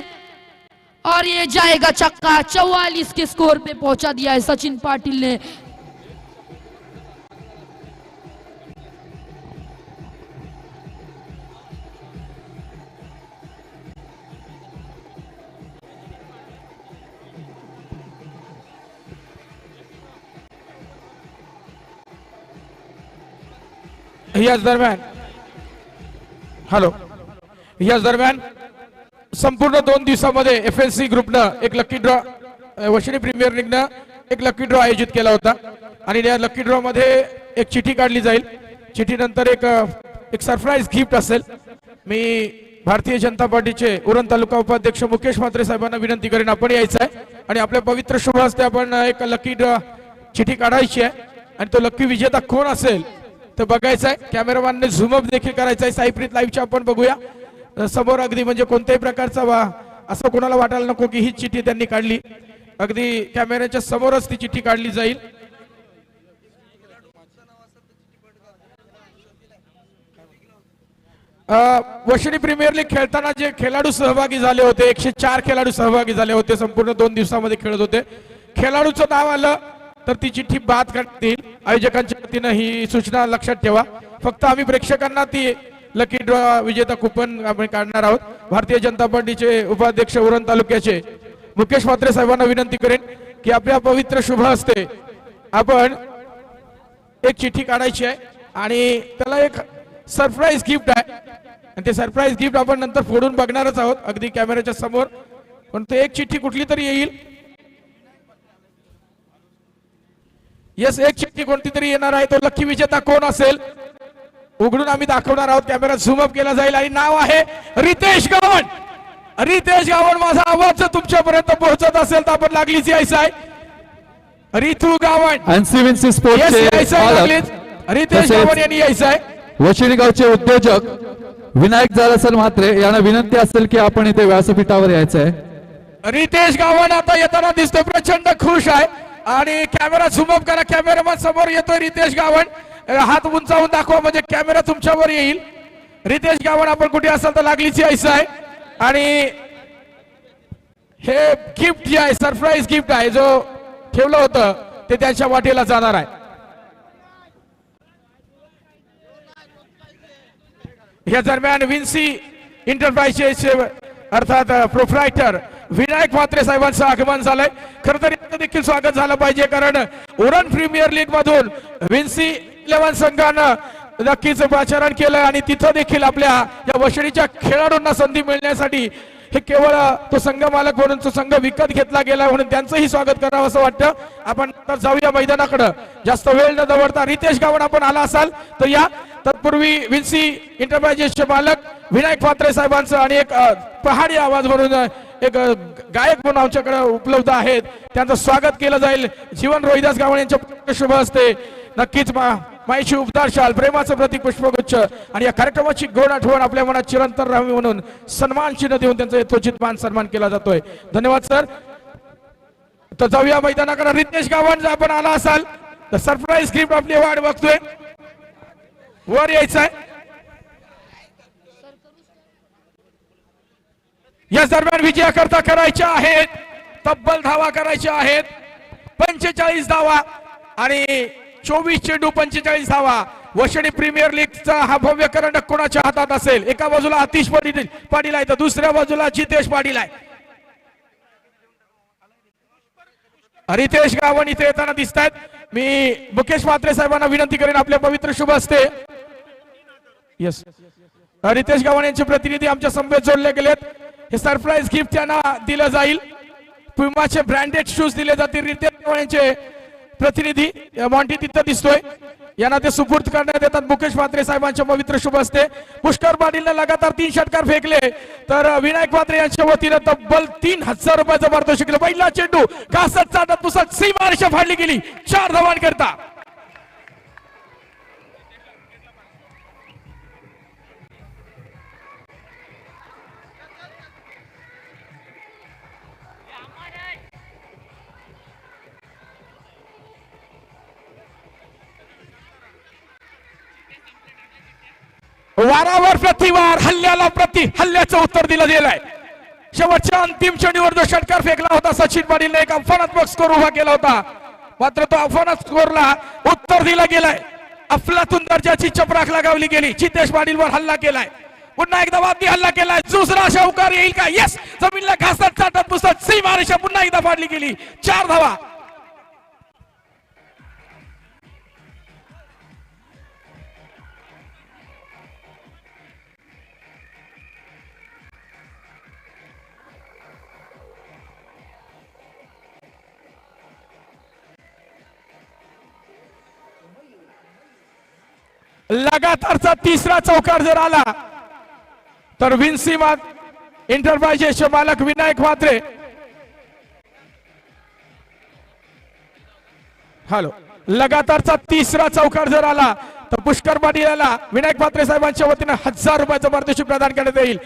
[SPEAKER 4] और ये जाएगा छक्का। 44 के स्कोर पे पहुंचा दिया है सचिन पाटिल ने।
[SPEAKER 2] याच दरम्यान संपूर्ण 2 दिवसामध्ये एफएलसी ग्रुपनं एक लकी ड्रॉ, वशिनी प्रीमियर लीगनं एक लकी ड्रॉ आयोजित केला होता आणि या लकी ड्रॉ मध्ये एक चिठी काढली जाईल। चिठी नंतर एक सरप्राईज गिफ्ट असेल। मी भारतीय जनता पार्टीचे उरण तालुका उपाध्यक्ष मुकेश म्हात्रे साहेबांना विनंती करेन आपण यायचं आहे आणि आपल्या पवित्र शुभ हस्ते आपण एक लकी ड्रॉ चिठी काढायची आहे आणि तो लकी विजेता कोण असेल तर बघायचं आहे। कॅमेरामॅनने झूम अप देखील करायचं आहे। साईप्रीत लाईव्हच्या आपण बघूया समोर, अगदी म्हणजे कोणत्याही प्रकारचा असं कोणाला वाटायला नको की ही चिठी त्यांनी काढली, अगदी कॅमेऱ्याच्या समोरच ती चिठी काढली जाईल। वशिनी प्रीमियर लीग खेळताना जे खेळाडू सहभागी झाले होते 104 खेळाडू सहभागी झाले होते, संपूर्ण 2 दिवसामध्ये खेळत होते। खेळाडूचं नाव आलं तर ती चिठ्ठी बाद करण्यात येईल। आयोजकांच्या वतीनं ही सूचना लक्षात ठेवा। फक्त आम्ही प्रेक्षकांना ती लकी ड्रॉ विजेता कुपन आपण काढणार आहोत। भारतीय जनता पार्टीचे उपाध्यक्ष उरण तालुक्याचे मुकेश म्हात्रे साहेबांना विनंती करेन की आपल्या पवित्र शुभ हस्ते आपण एक चिठ्ठी काढायची आहे आणि त्याला एक सरप्राईज गिफ्ट आहे आणि ते सरप्राईज गिफ्ट आपण नंतर फोडून बघणारच आहोत अगदी कॅमेऱ्याच्या समोर। पण ते एक चिठ्ठी कुठली तरी येईल। यस, एक चिठ्ठी कोणती तरी येणार आहे। तो लकी विजेता कोण असेल उघडून आम्ही दाखवणार आहोत। कॅमेरा झूम अप केला जाईल आणि नाव आहे रितेश गावण। रितेश गावण, माझा आवाज तुमच्यापर्यंत पोहोचत असेल तर आपण लागलीच यायचं आहे। रितू गावण
[SPEAKER 3] एनसीव्हीसी स्पोर्ट्सचे
[SPEAKER 2] रितेश गावण यांनी यायचं आहे।
[SPEAKER 3] वशिनी गावचे उद्योजक विनायक जारसल म्हात्रे यांना विनंती असेल की आपण इथे व्यासपीठावर यायचं आहे।
[SPEAKER 2] रितेश गावण आता येताना दिसतोय, प्रचंड खुश आहे आणि कॅमेरा झूम अप करा। कॅमेरामॅन समोर येतोय रितेश गावण, हात उंचावून दाखवा म्हणजे कॅमेरा तुमच्यावर येईल। रितेश गावण, आपण कुठे असाल तर लागलीच यायचं आहे आणि हे गिफ्ट जे आहे सरप्राईज गिफ्ट आहे जो ठेवलं होतं ते त्यांच्या वाटेला जाणार आहे। या दरम्यान विन्सी एंटरप्राइजेसचे अर्थात प्रोप्रायटर विनायक म्हात्रे साहेबांचं आगमन झालंय। खरं तर याचं देखील स्वागत झालं पाहिजे कारण उरण प्रीमियर लीग मधून विन्सी 11 संघानं नक्कीच पाचारण केलं आणि तिथं देखील आपल्या या वशिनीच्या खेळाडूंना संधी मिळण्यासाठी हे केवळ तो संघ मालक म्हणून तो संघ विकत घेतला गेला म्हणून त्यांचंही स्वागत करावं असं वाटतं। आपण तर जाऊया मैदानाकडे, जास्त वेळ न दवडता। रितेश गावण, आपण आला असाल तर या। तत्पूर्वी विन्सी एंटरप्राइजेसचे मालक विनायक म्हात्रे साहेबांचं आणि एक पहाडी आवाज म्हणून एक गायक म्हणून आमच्याकडे उपलब्ध आहेत, त्यांचं स्वागत केलं जाईल। जीवन रोहिदास गावण यांच्या शुभ हस्ते नक्कीच माईची उपदार शाल, प्रेमाचं प्रतीक पुष्पगुच्छ आणि या कार्यक्रमाची गोड आठवण आपल्या मनात चिरंतन राहावी म्हणून सन्मान चिन्ह देऊन त्यांचा यथोचित मान सन्मान केला जातोय। धन्यवाद सर। तर जाऊया मैदानाकडे। रितेश गावण, जर आपण आला असाल तर सरप्राईज गिफ्ट आपली वाट बघतोय, वर यायचं आहे। या दरम्यान विजयाकरता करायच्या आहेत तब्बल धावा करायच्या आहेत 45 धावा आणि 24 चेंडू 45 धावा. वशिणी प्रीमियर लीगचा हा भव्य करंडक कोणाच्या हातात असेल? एका बाजूला आतिश पाटील आहे तर दुसऱ्या बाजूला जितेश पाटील आहे. रितेश गावण इथे येताना दिसत आहेत. मी मुकेश म्हात्रे साहेबांना विनंती करेन आपल्या पवित्र शुभ हस्ते. यस, रितेश गावण यांचे प्रतिनिधी आमच्या समवेत जोडले गेलेत. हे सरप्राईज गिफ्ट त्यांना दिलं जाईल. पुमाचे ब्रँडेड शूज दिले जातील. रितेश गावण यांचे प्रतिनिधी मॉन्टी तिथं दिसतोय, यांना ते सुपूर्द करण्यात येतात मुकेश म्हात्रे साहेबांच्या पवित्र शुभ हस्ते. पुष्कर पाटीलने लगातार 3 षटकार फेकले तर विनायक म्हात्रे यांच्या वतीने तब्बल 3000 रुपयाचं पारितोषिक केलं. पहिला चेंडू घासत चाटत पुसत सीमारेषा फाडली गेली 4 धावांकरता. वारावर प्रतिवार, हल्ल्याला हल्ल्याचं उत्तर दिलं गेलंय. शेवटच्या अंतिम चेंडूवर जो षटकार फेकला होता सचिन पाटीलने एक आव्हानात्मक स्कोर उभा केला होता, मात्र तो आव्हानात्मक स्कोरला उत्तर दिलं गेलंय. अफलातून दर्जाची चपराक लगावली गेली. जितेश पाटीलवर हल्ला केलाय. पुन्हा एकदा वादी हल्ला केलाय. दुसरा शाहूकार येईल का? यस, जमीनला घासत चाटत पुसत सीमारेषा पुन्हा एकदा फाडली गेली 4 धावा. लगातारचा तिसरा चौकार जर आला तर विन्सिमा एंटरप्राइजेसचे मालक विनायक म्हात्रे, हॅलो, लगातारचा तिसरा चौकार जर आला तर पुष्कर पाटील याला विनायक म्हात्रे साहेबांच्या वतीने 1000 रुपयाचं पारितोषिक प्रदान करण्यात येईल.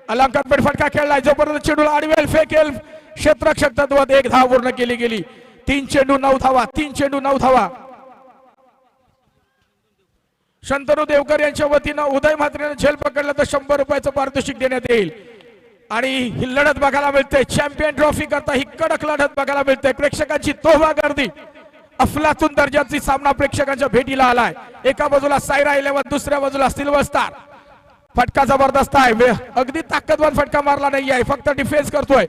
[SPEAKER 2] अलंकारपेठ फटका खेळलाय. जोपर्यंत चेंडू आडवेल फेकेल क्षेत्ररक्षक तत्वात 1 धाव पूर्ण केली गेली. 3 चेंडू 9 धावा. 3 चेंडू 9 धावा. शंतनू देवकर यांच्या वतीनं उदय म्हात्रेने झेल पकडलं तर 100 रुपयाचं पारितोषिक देण्यात येईल. आणि ही लढत बघायला मिळते. चॅम्पियन ट्रॉफी करता ही कडक लढत बघायला मिळते. प्रेक्षकांची तोफा गर्दी. अफलातून दर्जाची सामना प्रेक्षकांच्या भेटीला आलाय. एका बाजूला सायरा 11, दुसऱ्या बाजूला सिल्वर स्टार. फटका जबरदस्त आहे. अगदी ताकदवान फटका मारला नाही आहे, फक्त डिफेन्स करतोय.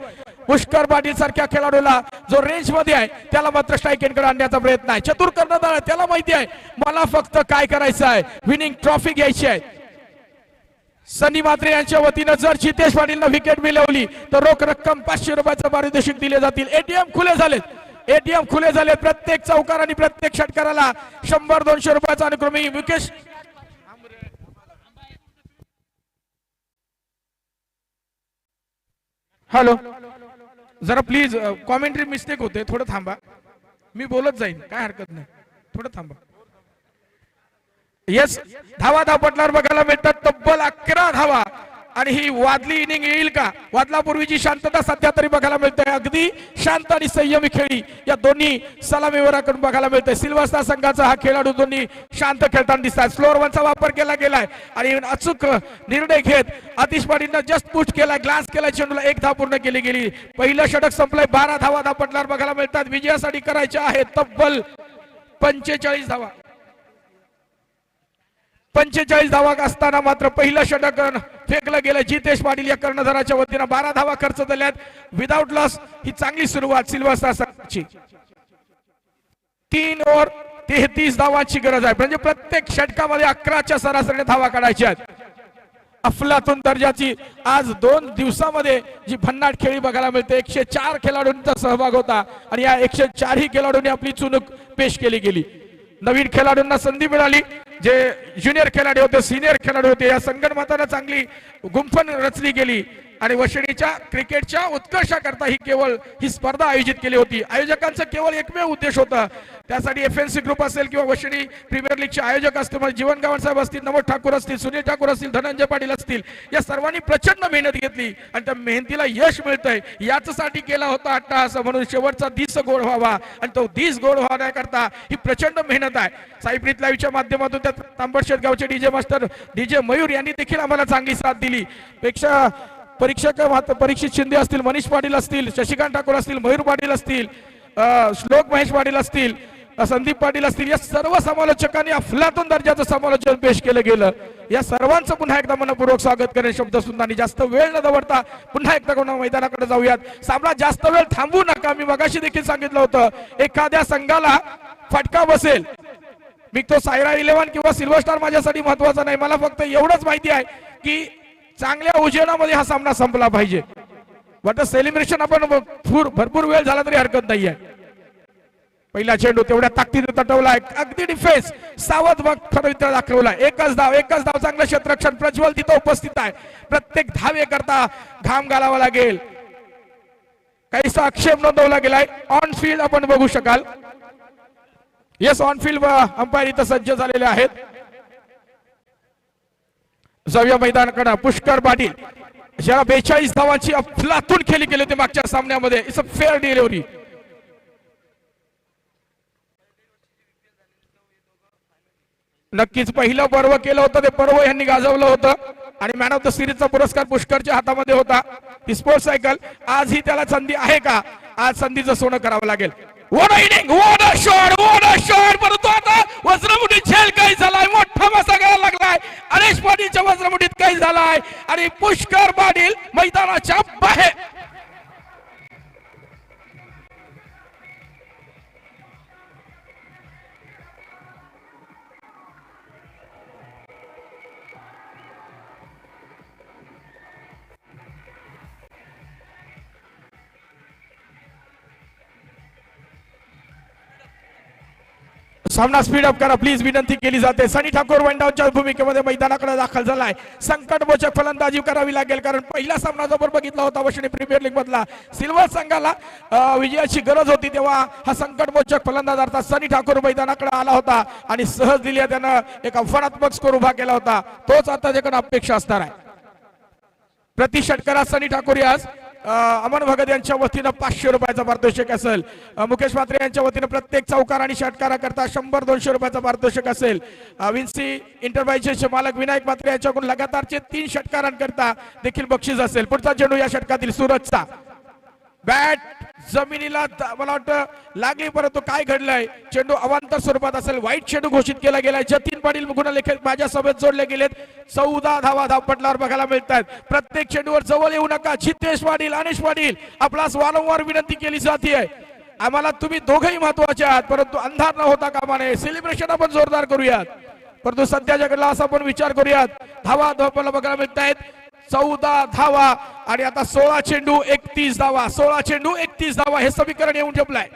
[SPEAKER 2] पुष्कर पाटील सारख्या खेळाडूला जो रेंज मध्ये आहे त्याला मात्र स्ट्राईक एंडकडे आणण्याचा प्रयत्न आहे. चतुर कर्णधार आहे, त्याला माहिती आहे मला फक्त काय करायचं आहे, विनिंग ट्रॉफी घ्यायची आहे. सनी म्हात्रे यांच्या वतीनं जर जितेश पाटीलनं विकेट मिळवली तर रोख रक्कम 500 रुपयाचं पारितोषिक दिले जातील. एटीएम खुले झालेत. एटीएम खुले झाले. प्रत्येक चौकार आणि प्रत्येक षटकाराला 100-200 रुपयाचा अनुक्रमे. मुकेश, हॅलो, जरा प्लीज कॉमेंट्री मिस्टेक होते, थोडं थांबा. मी बोलत जाईन, काय हरकत नाही, थोडं थांबा. येस, धावा धापटणार बघायला मिळतात. तब्बल 11 धावा. आणि ही वादली इनिंग येईल का? वादलापूर्वीची शांतता सध्या तरी बघायला मिळते. अगदी शांत आणि संयमी खेळी या दोन्ही सलामीवराकडून बघायला मिळते. सिल्वर स्टार संघाचा हा खेळाडू दोन्ही शांत खेळताना दिसतात. स्लोअर वनचा वापर केला गेलाय आणि अचूक निर्णय घेत आतिश पाटीलनं जस्ट पुश केला, ग्लास केला, चेंडूला 1 धाव पूर्ण केली गेली. पहिलं षटक संपलंय. 12 धावा धापटणार बघायला मिळतात. विजयासाठी करायच्या आहेत तब्बल 45 धावा. 45 धावा असताना मात्र पहिलं षटक फेकलं गेलं. जितेश पाटील या कर्णधाराच्या वतीनं 12 धावा खर्च झाल्यात विदाउट लॉस. ही चांगली सुरुवात सिल्वर स्टार संघाची. 3 ओव्हर 33 धावांची गरज आहे. म्हणजे प्रत्येक षटकामध्ये 11च्या सरासरीने धावा काढायच्या आहेत. अफलातून दर्जाची आज 2 दिवसामध्ये जी भन्नाट खेळी बघायला मिळते. 104 खेळाडूंचा सहभाग होता आणि या 104ही खेळाडूंनी आपली चुणूक पेश केली गेली. नवीन खेळाडूंना संधी मिळाली. जे ज्युनियर खेळाडू होते, सिनियर खेळाडू होते, या संगणमतानं चांगली गुंफण रचली गेली आणि वशिणीच्या क्रिकेटच्या उत्कर्षाकरता ही स्पर्धा आयोजित केली होती. आयोजकांचा केवळ एकमेव उद्देश होता, त्यासाठी एफएनसी ग्रुप असेल किंवा वशिणी प्रीमियर लीगचे आयोजक असतील, जीवन गावण साहेब असतील, नमोद ठाकूर असतील, सुनील ठाकूर असतील, धनंजय पाटील असतील, या सर्वांनी प्रचंड मेहनत घेतली आणि त्या मेहनतीला यश मिळतंय. याच्यासाठी केला होता अट्टहास, म्हणून शेवटचा दिस गोड व्हावा आणि तो दिस गोड होण्याकरता ही प्रचंड मेहनत आहे. साईप्रीत लाईव्हच्या माध्यमातून तांबडशेत गावचे डीजे मास्टर डीजे मयूर यांनी देखील आम्हाला चांगली साथ दिली. परीक्षित शिंदे असतील, मनीष पाटील असतील, शशिकांत ठाकूर असतील, मयूर पाटील असतील, श्लोक महेश पाटील असतील, संदीप पाटील असतील, या सर्व समालोचकांनी अफलातून दर्जाचं समालोचन पेश केलं गेलं. या सर्वांचं पुन्हा एकदा मनपूर्वक स्वागत करेल शब्द सुद्धा. आणि जास्त वेळ न दवडता पुन्हा एकदा कोणा मैदानाकडे जाऊयात. सामना जास्त वेळ थांबू नका. मी मगाशी देखील सांगितलं होतं, एखाद्या संघाला फटका बसेल, मी तो सायरा 11 किंवा सिल्वर स्टार माझ्यासाठी महत्वाचा नाही. मला फक्त एवढंच माहिती आहे की चांगल्या उजेडामध्ये हा सामना संपला पाहिजे. वाटतं सेलिब्रेशन आपण भरपूर वेळ झाला तरी हरकत नाहीये. पहिला चेंडू तेवढ्या ताकदीने तटवलाय, अगदी डिफेन्स सावध ठरवित्र दाखवला. एकच धाव चांगलं क्षेत्ररक्षण. प्रज्वल तिथं उपस्थित आहे. प्रत्येक धावे करता घाम घालावा लागेल. काहीसा आक्षेप नोंदवला गेलाय. ऑन फील्ड आपण बघू शकाल. येस, ऑन फील्ड अंपायर इथं सज्ज झालेले आहेत. जाऊया मैदानाकडे. पुष्कर पाटील ज्याला 42 धावांची अफलातून खेळी केली होती मागच्या सामन्यामध्ये. It's a fair delivery. नक्कीच पहिलं पर्व केलं होतं ते पर्व यांनी गाजवलं होतं. आणि मॅन ऑफ द सिरीजचा पुरस्कार पुष्करच्या हातामध्ये होता, ती स्पोर्ट्स सायकल. आज ही त्याला संधी आहे का? आज संधीचं सोनं करावं लागेल. What a inning! What a shot! What a shot! परंतु आता वज्रमुठीत झेल काही झालाय, मोठा मसा करायला लागलाय. अरेश पाटीलच्या वज्रमुठीत काही झालाय आणि पुष्कर पाटील मैदानाच्या बाहेर. सामना स्पीड अप करा प्लीज, विनंती केली जाते. सनी ठाकूर वनडाऊनच्या भूमिकेमध्ये मैदानाकडे दाखल झालाय. संकटमोचक फलंदाजी करावी लागेल, कारण पहिला सामना जबर बघितला होता वशिणी प्रीमियर लीग मधला. सिल्वर संघाला विजयाची गरज होती, तेव्हा हा संकटमोचक फलंदाज अर्थात सनी ठाकूर मैदानाकडे आला होता आणि सहज दिल्या त्यानं एक आव्हानात्मक स्कोर उभा केला होता. तोच आता त्याकडे अपेक्षा असणार आहे. प्रति षटकारात सनी ठाकूर यास अमन भगत यांच्या वतीनं 500 रुपयाचा पारितोषिक असेल. मुकेश म्हात्रे यांच्या वतीनं प्रत्येक चौकार आणि षटकारा करता 100-200 रुपयाचा पारितोषिक असेल. विन्सी एंटरप्राइजेसचे मालक विनायक म्हात्रे यांच्याकडून लगातारचे 3 षटकारांकरता देखील बक्षीस असेल. पुढचा चेंडू या षटकातील सूरजचा. बॅट जमिनीला मला वाटतं लागली, परंतु काय घडलंय, चेंडू अवांतर स्वरूपात असेल. वाईट चेंडू घोषित केला गेलाय. जतीन पाटील गुणलेखक माझ्या सभेत जोडले गेलेत. 14 धावा धावपटलावर बघायला मिळतात. प्रत्येक चेंडूवर जवळ येऊ नका. जितेश पाटील, अनिश पाटील आपल्यास वारंवार विनंती केली जाते. आम्हाला तुम्ही दोघेही महत्वाचे आहात, परंतु अंधार न होता कामा नये. सेलिब्रेशन आपण जोरदार करूयात, परंतु सध्याच्या घडला असा आपण विचार करूयात. धावा धावपटला बघायला मिळत आहेत. 14 धावा आणि आता 16 चेंडू 31 धावा. 16 चेंडू 31 धावा हे समीकरण येऊन ठेपलाय.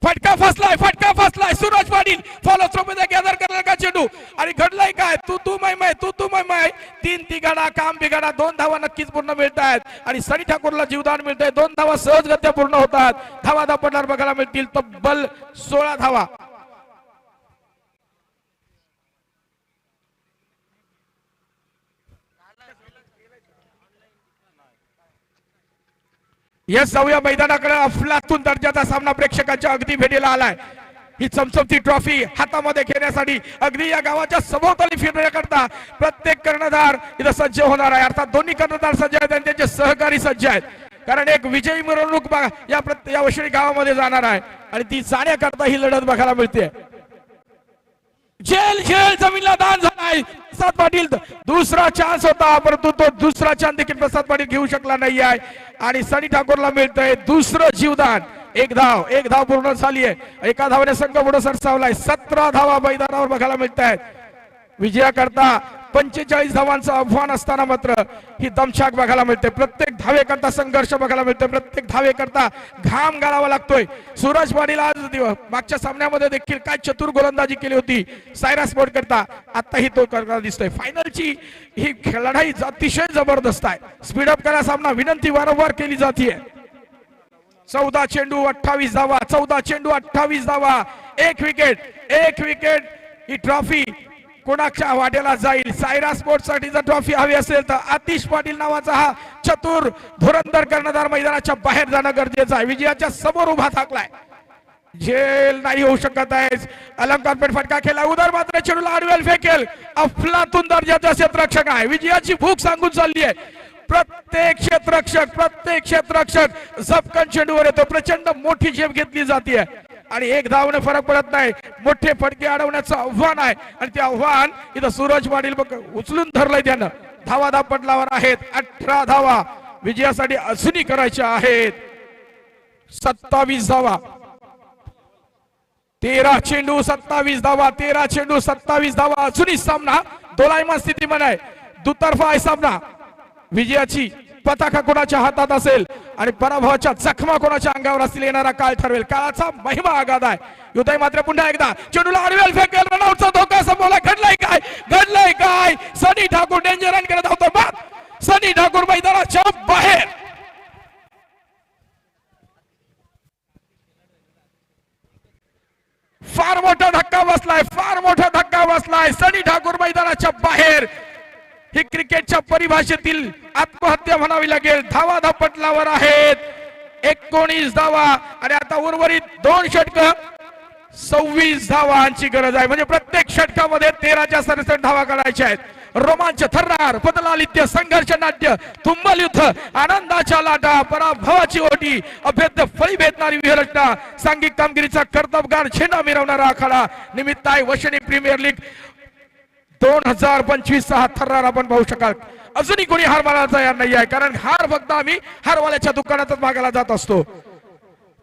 [SPEAKER 2] फटका फसलाय. सूरज पाटील फॉलो थ्रो मध्ये गॅदर करणार का चेंडू, आणि घडलाय काय, तू मै 3 तिघाडा काम बिघाडा. 2 धावा नक्कीच पूर्ण मिळत आहेत आणि सनी ठाकूरला जीवदान मिळतंय. 2 धावा सहजगत्या पूर्ण होतात. धावा धावपटणार बघायला मिळतील तब्बल 16 धावा. यस, जाऊया मैदानाकडे. अफलातून दर्जाचा सामना प्रेक्षकांच्या अगदी भेटीला आलाय. ही चमचमती ट्रॉफी हातामध्ये घेण्यासाठी अगदी या गावाच्या सभोवताली फिरण्याकरता प्रत्येक कर्णधार इथं सज्ज होणार आहे. अर्थात दोन्ही कर्णधार सज्ज आहेत आणि त्यांचे सहकारी सज्ज आहेत, कारण एक विजयी मिरवणूक या वशिणी गावामध्ये जाणार आहे आणि ती जाण्याकरता ही लढत बघायला मिळते. झेल जमीनला दान झालाय. प्रसाद पाटील दुसरा चान्स होता, परंतु तो दुसरा चान्स देखील प्रसाद पाटील घेऊ शकला नाही आहे आणि सनी ठाकूरला मिळतंय दुसरं जीवदान. एक धाव पूर्ण झाली आहे. एका धावाने संघ पुढे सरसावलाय. 17 धावा मैदानावर बघायला मिळत आहेत. विजयाकरता 45 धावांचं आव्हान असताना मात्र ही दमछाक बघायला मिळते. प्रत्येक धावेकरता संघर्ष बघायला मिळतोय. प्रत्येक धावेकरता घाम गाळावा लागतोय. सूरज पाटील आज मागच्या सामन्यामध्ये देखील काय चतुर गोलंदाजी केली होती सायरा स्पोर्ट करता, आताही तो करताना दिसतोय. फायनलची ही लढाई अतिशय जबरदस्त आहे. स्पीडअप करा सामना, विनंती वारंवार केली जाते. 14 चेंडू 28 धावा. 14 चेंडू 28 धावा. एक विकेट. ही ट्रॉफी कोणाच्या वाट्याला जाईल? सायरा स्पोर्ट्स साठी जर ट्रॉफी हवी असेल तर आतिश पाटील नावाचा हा चतुर धुरंधर कर्णधार मैदानाच्या बाहेर जाणं गरजेचं आहे. विजयाच्या समोर उभा थाकलाय. झेल नाही होऊ शकत आहे. अलंकारपेठ फटका केला. उदर मात्र चेंडूला आडवेल फेकेल. अफलातून दर्जाचा क्षेत्ररक्षक आहे. विजयाची भूक सांगून चालली आहे. प्रत्येक क्षेत्ररक्षक झपकन चेंडूवर येतो. प्रचंड मोठी झेप घेतली जाते आणि एक धावने फरक पडत नाही. मोठे फटके अडवण्याचं आव्हान आहे आणि ते आव्हान इथं सूरज पाटील उचलून धरलंय त्यानं. धावा पटलावर आहेत. 18 धावा विजयासाठी अजूनही करायच्या आहेत. 27 धावा. 13 चेंडू 27 धावा. 13 चेंडू 27 धावा. अजूनही सामना दोलायमान स्थितीमध्ये आहे. दुतर्फा आहे सामना. विजयाची पताका कोणाच्या हातात असेल आणि पराभवाच्या जखमा कोणाच्या अंगावर असतील येणारा काळ ठरवेल. काळाचा महिमा आगाध आहे. युद्ध मात्र पुन्हा एकदा चेंडूला आडवेल फेकेल. रनआउटचा धोका समोर. घडलाय काय सनी ठाकूर डेंजर रन करत होतो. बाद सनी ठाकूर मैदानाच्या बाहेर. फार मोठा धक्का बसलाय. सनी ठाकूर मैदानाच्या बाहेर. ही क्रिकेटच्या परिभाषेतील आत्महत्या म्हणावी लागेल. धावा धापटलावर आहेत. 19 धावा आणि आता उर्वरित 2 षटक 26 धावांची गरज आहे. म्हणजे प्रत्येक षटकामध्ये 13च्या सरासरी धावा काढायच्या आहेत. रोमांच थरणार. बदलालित्य संघर्ष नाट्य तुंबल युद्ध आनंदाच्या लाटा पराभवाची ओटी अभेद्य फळी भेदणारी विहरचना सांघिक कामगिरीचा कर्तबगार झेंडा मिरवणारा आखाडा निमित्त आहे वशिनी प्रीमियर लीग 2025 चा थर्रार आपण पाहू शकाल. अजूनही कोणी हार मानायला तयार नाही आहे कारण हार फक्त आम्ही हारवाल्याच्या दुकानातच मागायला जात असतो.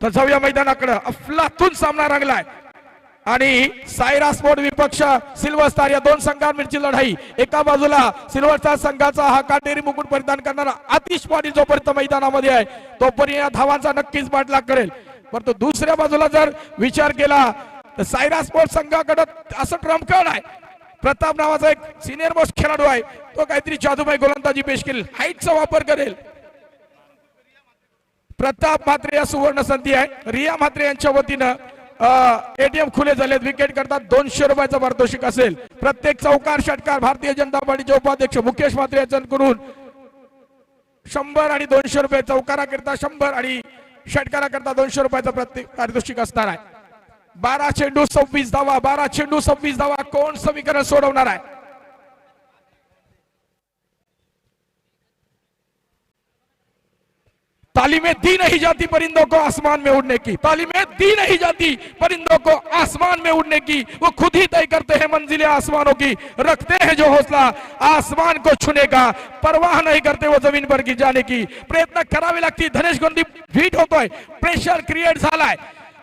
[SPEAKER 2] तर जाऊया मैदानाकडे. अफलातून सामना रंगलाय आणि सायरा स्पोर्ट विपक्ष सिल्वर स्टार या 2 संघांची लढाई. एका बाजूला सिल्वर स्टार संघाचा हा काटेरी मुकुट परिधान करणारा आतिश पाटील जोपर्यंत मैदानामध्ये आहे तोपर्यंत या धावांचा नक्कीच पाठलाग करेल. परंतु दुसऱ्या बाजूला जर विचार केला तर सायरा स्पोर्ट संघाकडे असं ट्रम्प कार्ड आहे. प्रताप नावाचा एक सिनियर मोस्ट खेळाडू आहे. तो काहीतरी जादूमय गोलंदाजी पेश करेल. हाईटचा वापर करेल. प्रताप म्हात्रे या सुवर्ण संधी आहे. रिया म्हात्रे यांच्या वतीनं एटीएम खुले झालेत. विकेट करता 200 रुपयाचं पारितोषिक असेल. प्रत्येक चौकार षटकार भारतीय जनता पार्टीचे उपाध्यक्ष मुकेश म्हात्रे यांच्याकडून 100 आणि 200 रुपये. चौकारा करता 100 आणि षटकारा करता 200 रुपयाचं प्रत्येक पारितोषिक असणार आहे. 12 चेंडू 26 धावा. 12 चेंडू 26 धावा. कोण समीकरण सोडवणार आहे? तालीमें दी नहीं जाती परिंदों को आसमान में उड़ने की. तालीमें दी नहीं जाती परिंदों को आसमान में उड़ने की. वो खुद ही तय करते हैं मंजिलें आसमानों की. रखते हैं जो हौसला आसमान को छूने का. परवाह नहीं करते वो जमीन पर गिर जाने की. प्रयत्न करावे लागतील. धनेश गोंदी भीट होतोय. प्रेशर क्रिएट झालाय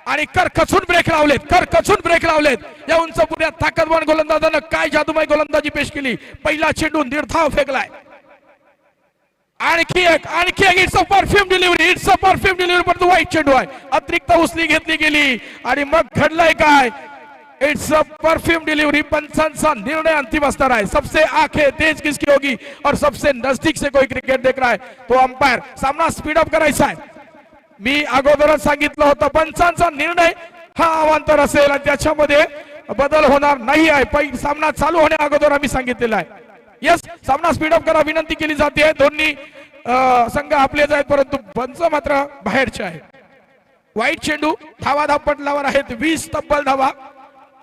[SPEAKER 2] आणि करकचून ब्रेक लावलेत. या उंच पुऱ्या ताकदवान गोलंदाजानं काय जादूमय गोलंदाजी पेश केली. पहिला चेंडू निर्धाव फेकलाय. आणखी एक इट्स अ परफ्यूम डिलिव्हरी पण वाईट चेंडू आहे. अतिरिक्त उचली घेतली गेली आणि मग घडलंय काय. It's a perfume delivery. पंचांचा निर्णय अंतिम असणार आहे. सबसे आंखें तेज किसकी होगी और सबसे नजदीक से कोई क्रिकेट देख रहा है तो अंपायर. सामना स्पीड अप करायचा आहे. मी अगोदरच सांगितलं होतं पंचांचा निर्णय हा अवांतर असेल आणि त्याच्यामध्ये बदल होणार नाही आहे. पहिला सामना चालू होण्या अगोदर आम्ही सांगितलेलं आहे. यस, सामना स्पीड अप करा विनंती केली जाते. दोन्ही संघ आपलेच आहेत परंतु पंच मात्र बाहेरचे आहेत. वाईट चेंडू. धावा धापटलावर आहेत 20 तब्बल धावा.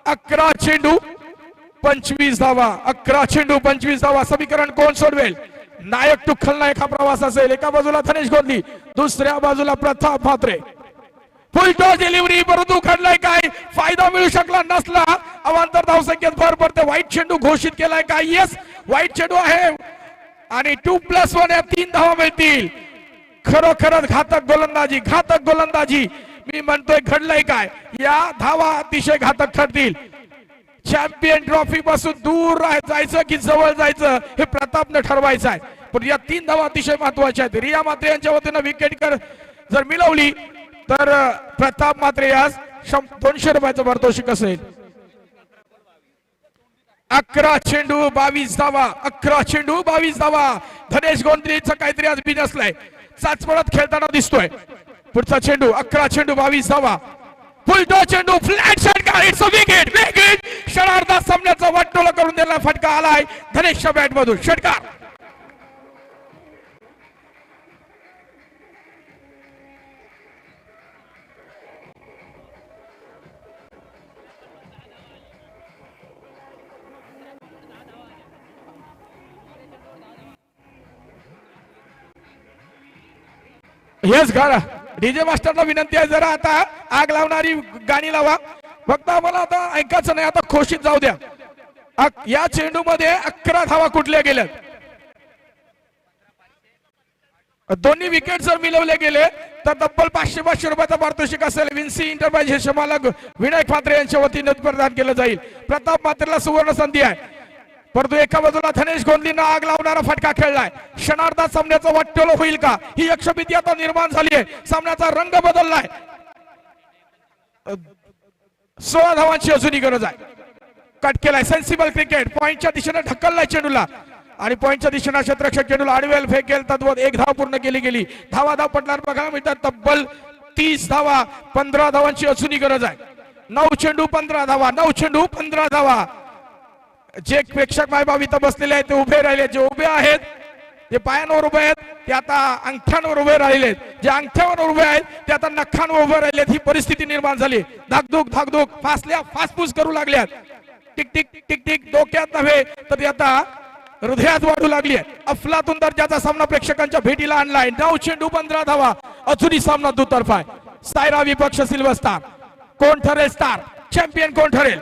[SPEAKER 2] 11 चेंडू 25 धावा. 11 चेंडू 25 धावा. समीकरण कोण सोडवेल? नायक टू खलनायक हा प्रवास असेल. एका बाजूला धनेश गोंदी, दुसऱ्या बाजूला प्रताप म्हात्रे. फुल टॉस डिलिव्हरी परंतु घडलाय काय. फायदा मिळू शकला नसला. अवांतर धावसंख्येत भर पडते. वाईट चेंडू घोषित केलाय काय. येस, वाईट चेंडू आहे आणि 2+1 या 3 धावा मिळतील. खरोखरच घातक गोलंदाजी मी म्हणतोय. घडलंय काय. या धावा अतिशय घातक ठरतील. चॅम्पियन ट्रॉफी पासून दूर जायचं की जवळ जायचं हे प्रतापने ठरवायचं आहे. पण या 3 धावा अतिशय महत्वाच्या आहेत. रिया म्हात्रे यांच्या वतीनं विकेट जर मिळवली तर प्रताप म्हात्रे यास 200 रुपयाचं पारितोषिक असेल. 11 चेंडू 22 धावा. 11 चेंडू 22 धावा. धनेश गोंधळीचं काहीतरी आज बिन असलाय. चाचपडत खेळताना दिसतोय. पुढचा चेंडू 11 चेंडू 22 धावा. फुलटो चेंडू फ्लॅट षटकार. It's a wicket. क्षणार्धात सामन्याचा वाटोळा करून दिला फटका आलाय धनेशच्या बॅट मधून. षटकार. हेच घर डीजे मास्टरला विनंती आहे, जरा आता आग लावणारी गाणी लावा. फक्त आम्हाला आता ऐकायचं नाही, आता खोशीत जाऊ द्या. या चेंडू मध्ये 11 धावा कुठल्या गेल्या. दोन्ही विकेट जर मिळवले गेले तर तब्बल 500 रुपयाचा पारितोषिक असेल. विन्सी इंटरप्राइजेस मालक विनायक म्हात्रे यांच्या वतीने प्रदान केलं जाईल. प्रताप म्हात्रेला सुवर्ण संधी आहे, परंतु एका बाजूला धनेश गोंदलीनं आग लावणारा फटका खेळलाय. क्षणार्धात सामन्याचा वाटोळ होईल का, ही यक्षभीती आता निर्माण झाली आहे. सामन्याचा रंग बदललाय. 16 धावांची अजूनही गरज आहे. कट केलाय सेन्सिबल क्रिकेट. पॉइंटच्या दिशेने ढकललाय चेंडूला आणि पॉइंटच्या दिशेने क्षेत्ररक्षक चेंडूला आडवेल फेकेल तद्वत 1 धाव पूर्ण केली गेली. धाव पडणार बघायला मिळतात तब्बल 30 धावा. 15 धावांची अजूनही गरज आहे. 9 चेंडू 15 धावा, 9 चेंडू 15 धावा. जे प्रेक्षक मायबाप इथं बसलेले आहेत ते उभे राहिले, जे उभे आहेत जे पायांवर उभे आहेत ते आता अंगठ्यांवर उभे राहिलेत, जे अंगठ्यावर उभे आहेत ते आता नखांवर उभे राहिलेत. ही परिस्थिती निर्माण झाली. धाकधूक धाकधूक फासल्या फासफूस करू लागल्यात. टिक टिक टिक टिक डोक्यात नव्हे तर ती आता हृदयात वाढू लागली आहे. अफलातून दर्जाचा सामना प्रेक्षकांच्या भेटीला आणलाय. 9 चेंडू 15 धावा. अजूनही सामना दुतर्फा आहे. सायरा विपक्ष सिल्वर स्टार. कोण ठरेल स्टार चॅम्पियन, कोण ठरेल.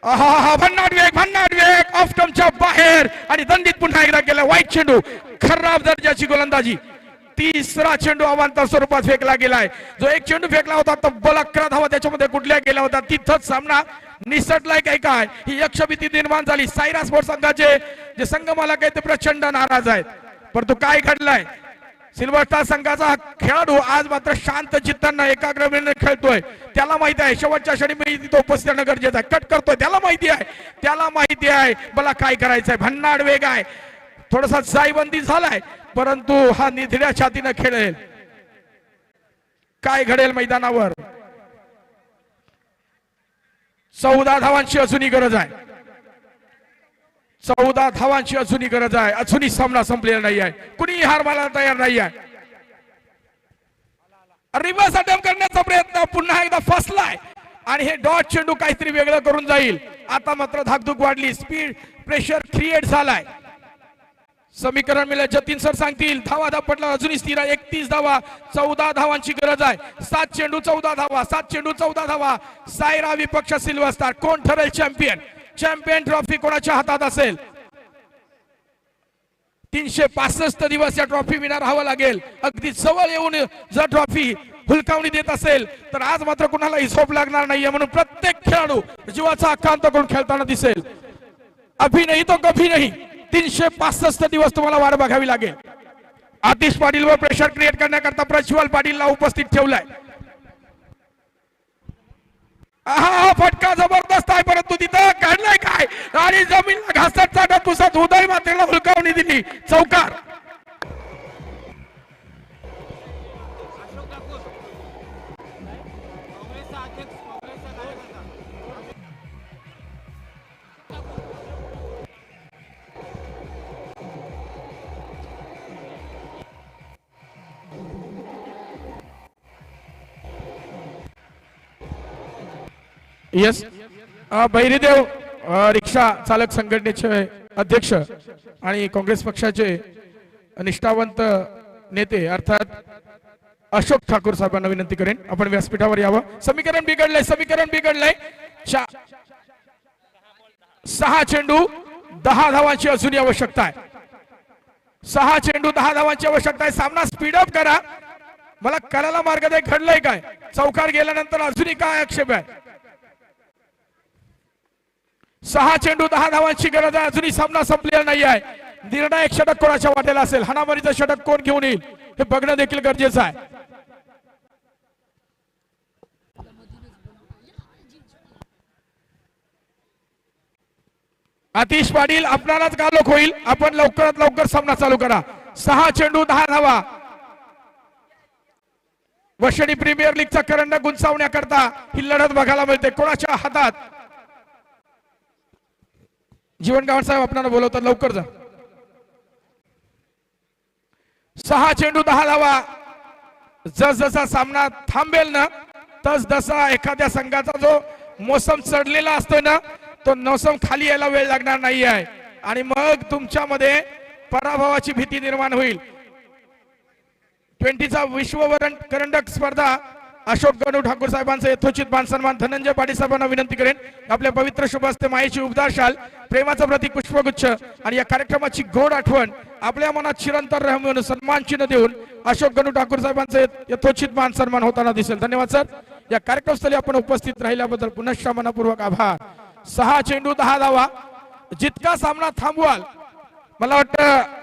[SPEAKER 2] भन्नाट वेग ऑफ स्टंपच्या बाहेर आणि दंडित पुन्हा एकदा केला. वाईट चेंडू, खराब दर्जाची गोलंदाजी. तिसरा चेंडू अवांतर स्वरूपात फेकला गेलाय. जो एक चेंडू फेकला होता तब्बल 11 धावा त्याच्यामध्ये कुठल्या गेला होता. तिथंच सामना निसटलाय काय. ही यक्षभीती निर्माण झाली. सायरा स्पोर्ट्स संघाचे जे संघ मालक आहेत ते प्रचंड नाराज आहेत. परंतु काय घडलंय, सिल्वर स्टार संघाचा खेळाडू आज मात्र शांत चित्तानं एकाग्रतेने खेळतोय. त्याला माहिती आहे शेवटच्या क्षणी मी तिथे उपस्थित असणं गरजेचं आहे. कट करतोय, त्याला माहिती आहे मला काय करायचंय. भन्नाट वेग आहे, थोडासा जाईबंदी झालाय, परंतु हा निधड्या छातीनं खेळेल. काय घडेल मैदानावर. 14 धावांची अजूनही गरज आहे. 14 धावांची अजूनही गरज आहे. अजूनही सामना संपलेला नाही आहे. कुणीही हार मानायला तयार नाही आहे. रिव्हर्स अटेम्प्ट करण्याचा प्रयत्न पुन्हा एकदा फसलाय आणि हे डॉट चेंडू काहीतरी वेगळं करून जाईल. आता मात्र धाकधूक वाढली, स्पीड प्रेशर क्रिएट झालाय. समीकरण मिळेल जतीन सर सांगतील. धावा पडला अजूनही स्थिर आहे. 31 धावा. 14 धावांची गरज आहे. 7 चेंडू 14 धावा. 7 चेंडू 14 धावा. सायरा विपक्ष सिल्वर स्टार. कोण ठरेल चॅम्पियन. चॅम्पियन ट्रॉफी कोणाच्या हातात असेल. 365 दिवस या ट्रॉफी विना राहावं लागेल. अगदी जवळ येऊन जर ट्रॉफी हुलकावणी देत असेल तर आज मात्र कुणाला हिशोब लागणार नाहीये. म्हणून प्रत्येक खेळाडू जीवाचा आकांत करून खेळताना दिसेल. अभी नाही तो कभी नाही. 365 दिवस तुम्हाला वाट बघावी लागेल. आतिश पाटीलवर प्रेशर क्रिएट करण्याकरता प्रज्वल पाटीलला उपस्थित ठेवलाय. हा फटका जबरदस्त आहे, परंतु तिथं काढलाय काय आणि जमीन घासत चाटत पुसत उदय मात्रेला हुलकावणी दिली. चौकार. यस बहिरीदेव रिक्षा चालक संघटनेचे अध्यक्ष आणि काँग्रेस पक्षाचे निष्ठावंत नेते अर्थात अशोक ठाकूर साहेबांना विनंती करेन आपण व्यासपीठावर यावं. समीकरण बिघडलंय. 6 चेंडू 10 धावांची अजूनही आवश्यकता आहे. 6 चेंडू 10 धावांची आवश्यकता आहे. सामना स्पीडअप करा. मला करायला मार्ग दे. घडलंय काय. चौकार गेल्यानंतर अजूनही काय आक्षेप आहे. 6 चेंडू 10 धावांची गरज आहे. अजूनही सामना संपलेला नाही आहे. निर्णायक षटक कोणाच्या वाटेला असेल. हाणामारीचं षटक कोण घेऊन येईल हे बघणं देखील गरजेचं आहे. आतिश पाटील आपणालाच गालोक होईल. आपण लवकरात लवकर सामना चालू करा. 6 चेंडू 10 धावा. वशिणी प्रीमियर लीगचा करंडा गुंचावण्याकरता ही लढत बघायला मिळते. कोणाच्या हातात. जीवन गावड साहेब आपल्याला बोलवतात, लवकर जा. 6 चेंडू 10 धावा. जसा सामना थांबेल ना तस जसा एखाद्या संघाचा जो मोसम चढलेला असतो ना तो मोसम खाली यायला वेळ लागणार नाही आहे आणि मग तुमच्यामध्ये पराभवाची भीती निर्माण होईल. 20चा विश्व करंडक स्पर्धा अशोक गणू ठाकूर साहेबांचा यथोचित मान सन्मान धनंजय पाटील साहेबांना विनंती करेन आपल्या पवित्र शुभ हस्ते मायेची उबदार शाल प्रेमाचं प्रतीक पुष्पगुच्छ आणि या कार्यक्रमाची गोड आठवण आपल्या मनात चिरंतन राहावी म्हणून सन्मान चिन्ह देऊन अशोक गणू ठाकूर साहेबांचे यथोचित मान सन्मान होताना दिसेल. धन्यवाद सर. या कार्यक्रमस्थळी आपण उपस्थित राहिल्याबद्दल पुनश्च मनापूर्वक आभार. 6 चेंडू 10 धावा. जितका सामना थांबवाल मला वाटतं